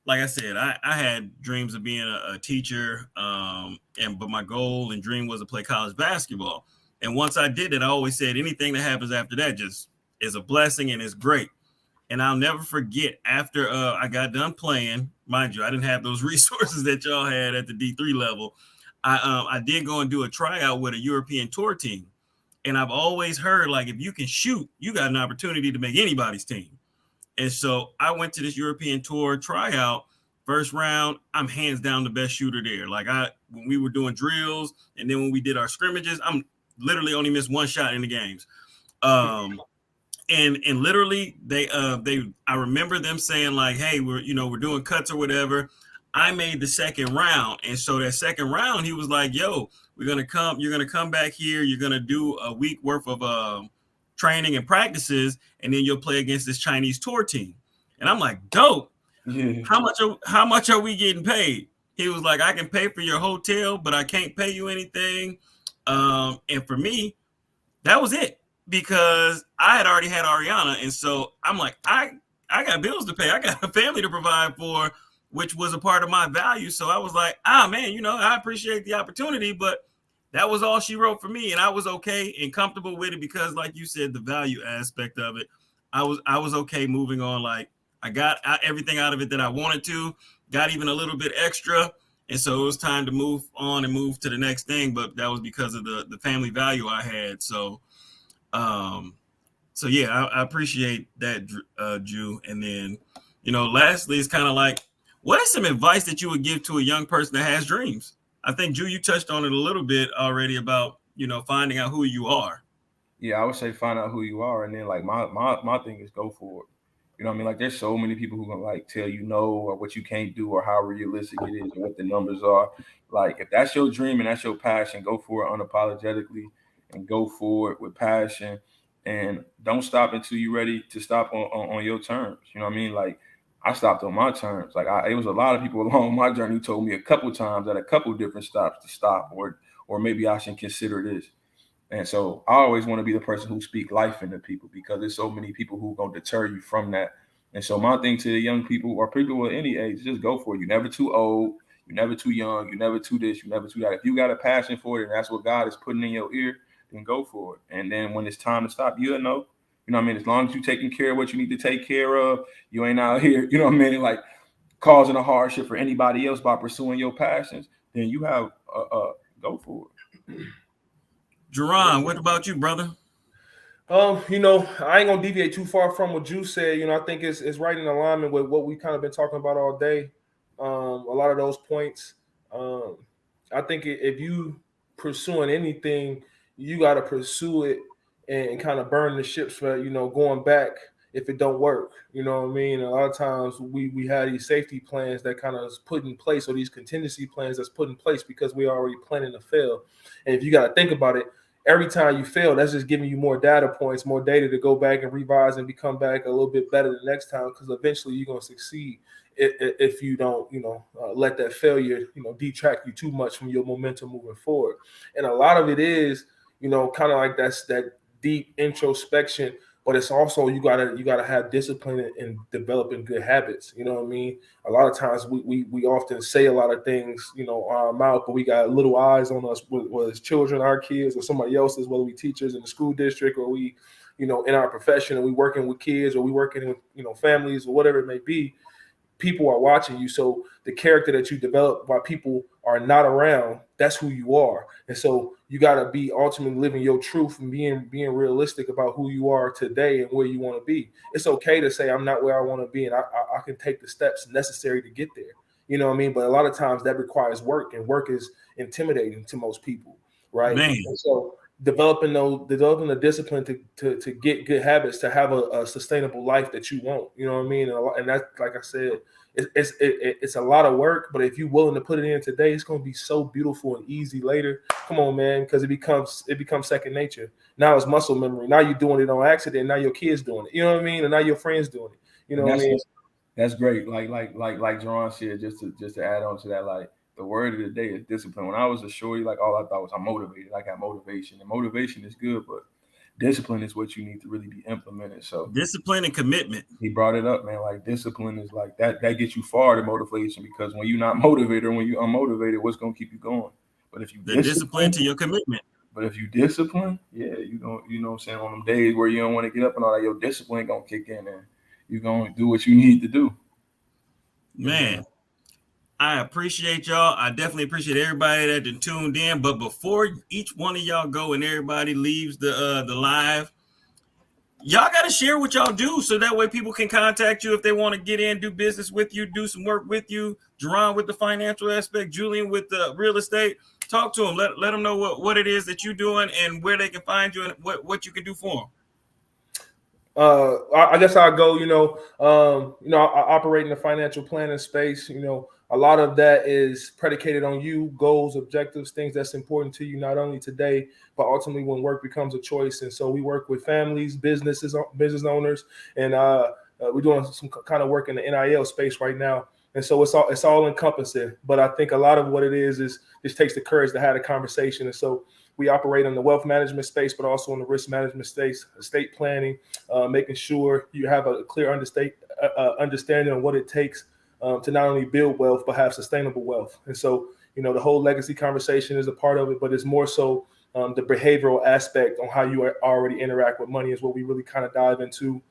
I said, I had dreams of being a teacher, but my goal and dream was to play college basketball. And once I did it, I always said anything that happens after that just is a blessing and it's great. And I'll never forget, after I got done playing, mind you, I didn't have those resources that y'all had at the D3 level. I did go and do a tryout with a European tour team. And I've always heard, like, if you can shoot, you got an opportunity to make anybody's team. And so I went to this European tour tryout. First round, I'm hands down the best shooter there. Like, when we were doing drills and then when we did our scrimmages, I'm literally only missed one shot in the games. And literally I remember them saying, like, hey, we're doing cuts or whatever. I made the second round. And so that second round, he was like, yo, you're gonna come back here, you're gonna do a week worth of training and practices, and then you'll play against this Chinese tour team. And I'm like, dope. Yeah. How much are we getting paid? He was like, I can pay for your hotel, but I can't pay you anything. And for me, that was it, because I had already had Ariana. And so I'm like, I got bills to pay. I got a family to provide for, which was a part of my value. So I was like, man, I appreciate the opportunity, but that was all she wrote for me. And I was okay and comfortable with it, because like you said, the value aspect of it, I was okay moving on. Like, I got everything out of it that I wanted to, got even a little bit extra. And so it was time to move on and move to the next thing. But that was because of the family value I had. So yeah, I appreciate that, Drew. And then, lastly, it's kind of like, what is some advice that you would give to a young person that has dreams? I think, Drew, you touched on it a little bit already about, finding out who you are. Yeah, I would say find out who you are, and then like my thing is go for it. You know what I mean? Like, there's so many people who gonna like tell you no, or what you can't do, or how realistic it is, or what the numbers are. Like, if that's your dream and that's your passion, go for it unapologetically, and go for it with passion, and don't stop until you're ready to stop on your terms. You know what I mean? Like, I stopped on my terms. Like, it was a lot of people along my journey who told me a couple times at a couple different stops to stop, or maybe I should consider this. And so I always want to be the person who speak life into people, because there's so many people who gonna deter you from that. And so my thing to the young people, or people at any age, just go for it. You're never too old, you're never too young, you're never too this, you're never too that. If you got a passion for it and that's what God is putting in your ear, then go for it. And then when it's time to stop, you'll know. You know what I mean? As long as you're taking care of what you need to take care of, you ain't out here, you know what I mean, like causing a hardship for anybody else by pursuing your passions, then you have go for it. Jerrone, what about you, brother? I ain't gonna deviate too far from what you said. I think it's right in alignment with what we kind of been talking about all day. A lot of those points. I think if you pursuing anything, you got to pursue it and kind of burn the ships for going back if it don't work. You know what I mean? A lot of times we have these safety plans that kind of is put in place, or these contingency plans that's put in place because we already planning to fail. And if you got to think about it, every time you fail, that's just giving you more data points, more data to go back and revise and become back a little bit better the next time, because eventually you're going to succeed if you don't, let that failure, detract you too much from your momentum moving forward. And a lot of it is, kind of like that deep introspection, but it's also you gotta have discipline and developing good habits. You know what I mean? A lot of times we often say a lot of things, on our mouth, but we got little eyes on us, whether it's children, our kids, or somebody else's, whether we teachers in the school district, or we, in our profession, and we working with kids, or we working with, families, or whatever it may be. People are watching you. So the character that you develop while people are not around, that's who you are. And so you got to be ultimately living your truth and being realistic about who you are today and where you want to be. It's okay to say, I'm not where I want to be, and I can take the steps necessary to get there. You know what I mean? But a lot of times that requires work, and work is intimidating to most people, right? Man. And so developing the discipline to get good habits, to have a sustainable life that you want. You know what I mean? And that's, like I said, it's a lot of work, but if you're willing to put it in today, it's going to be so beautiful and easy later. Come on, man, because it becomes second nature. Now it's muscle memory. Now you're doing it on accident. Now your kids doing it. You know what I mean? And now your friends doing it. You know what I mean? That's great. Like Jerrone said, just to add on to that, like, the word of the day is discipline. When I was a shorty, like, all I thought was I'm motivated. I got motivation, and motivation is good, but discipline is what you need to really be implemented. So discipline and commitment. He brought it up, man. Like discipline is like that gets you far to motivation, because when you're not motivated or when you're unmotivated, what's gonna keep you going? But if you discipline to your commitment. But if you discipline, yeah, you know what I'm saying, on them days where you don't want to get up and all that, your discipline gonna kick in and you're gonna do what you need to do. Man, I appreciate y'all. I definitely appreciate everybody that tuned in. But before each one of y'all go and everybody leaves the live, y'all got to share what y'all do so that way people can contact you if they want to get in, do business with you, do some work with you. Jerrone with the financial aspect, Julian with the real estate. Talk to them. Let them know what it is that you're doing and where they can find you and what you can do for them. I guess I'll go, I operate in the financial planning space. A lot of that is predicated on you, goals, objectives, things that's important to you, not only today, but ultimately when work becomes a choice. And so we work with families, business owners, and we're doing some kind of work in the NIL space right now. And so it's all encompassing. But I think a lot of what it is just takes the courage to have a conversation. And so we operate in the wealth management space, but also in the risk management space, estate planning, making sure you have a clear understanding of what it takes to not only build wealth, but have sustainable wealth. And so, the whole legacy conversation is a part of it, but it's more so the behavioral aspect on how you already interact with money is what we really kind of dive into.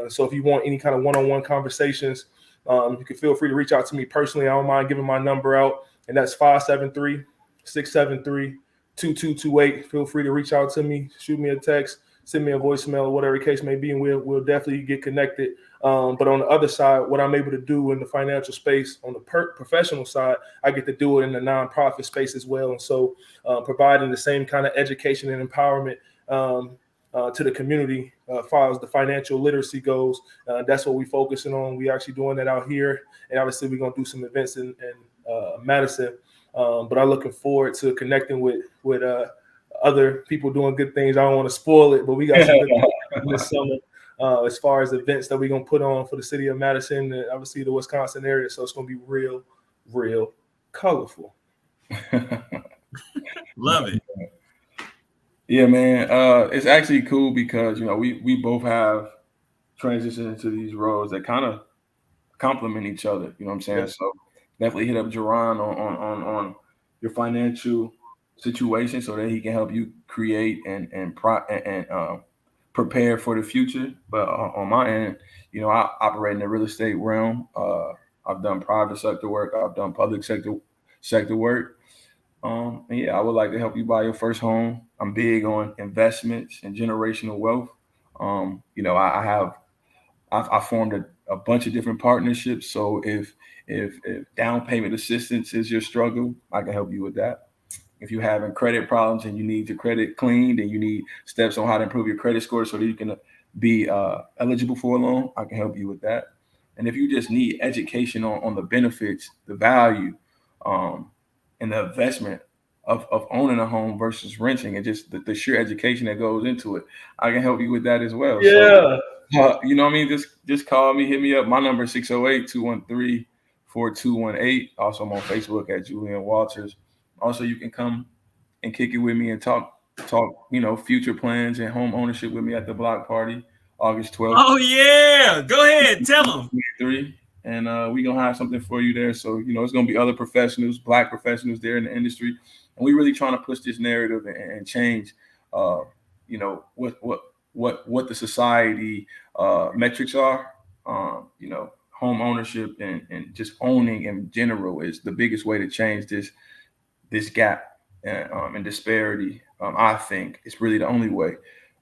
So if you want any kind of one-on-one conversations, you can feel free to reach out to me personally. I don't mind giving my number out, and that's 573-673-2228. Feel free to reach out to me, shoot me a text, send me a voicemail, whatever the case may be, and we'll definitely get connected. But on the other side, what I'm able to do in the financial space, on the professional side, I get to do it in the nonprofit space as well. And so providing the same kind of education and empowerment to the community as far as the financial literacy goes. That's what we're focusing on. We're actually doing that out here. And obviously, we're going to do some events in Madison. But I'm looking forward to connecting with other people doing good things. I don't want to spoil it, but we got some good things this summer as far as events that we're going to put on for the city of Madison and obviously the Wisconsin area. So it's going to be real, real colorful. Love it. Yeah, man. It's actually cool because, we both have transitioned into these roles that kind of complement each other. You know what I'm saying? Yeah. So definitely hit up Jerrone on your financial situation so that he can help you create and prepare for the future. But on my end, I operate in the real estate realm. I've done private sector work. I've done public sector work. And yeah, I would like to help you buy your first home. I'm big on investments and generational wealth. I formed a bunch of different partnerships. So if down payment assistance is your struggle, I can help you with that. If you're having credit problems and you need your credit cleaned and you need steps on how to improve your credit score so that you can be eligible for a loan, I can help you with that. And if you just need education on the benefits, the value, and the investment of owning a home versus renting, and just the sheer education that goes into it, I can help you with that as well. Yeah. So, you know what I mean? Just call me, hit me up. My number is 608-213-4218. Also, I'm on Facebook at Julian Walters. Also, you can come and kick it with me and talk, future plans and home ownership with me at the block party, August 12th. Oh, yeah. Go ahead. Tell them. And we're going to have something for you there. So, it's going to be other professionals, Black professionals there in the industry. And we're really trying to push this narrative and change, what the society metrics are. Home ownership and just owning in general is the biggest way to change this gap and disparity. I think it's really the only way,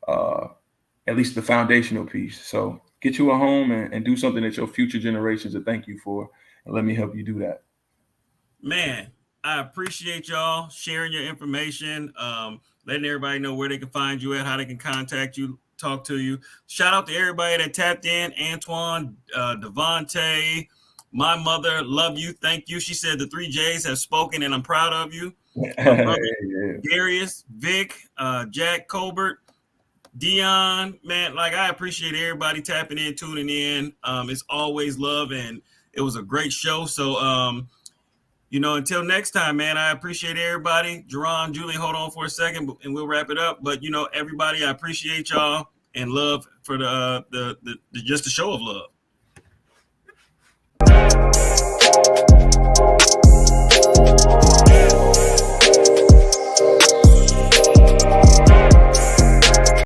at least the foundational piece. So get you a home and do something that your future generations will thank you for. And let me help you do that. Man, I appreciate y'all sharing your information, letting everybody know where they can find you at, how they can contact you, talk to you. Shout out to everybody that tapped in. Antoine, Devontae, my mother, love you, thank you. She said the 3 J's have spoken and I'm proud of you. My brother, Darius, Vic, Jack Colbert, Dion, man, I appreciate everybody tapping in, tuning in. It's always love, and it was a great show. So until next time, man, I appreciate everybody. Jerrone, Julian, hold on for a second and we'll wrap it up. But, everybody, I appreciate y'all and love for the just a show of love.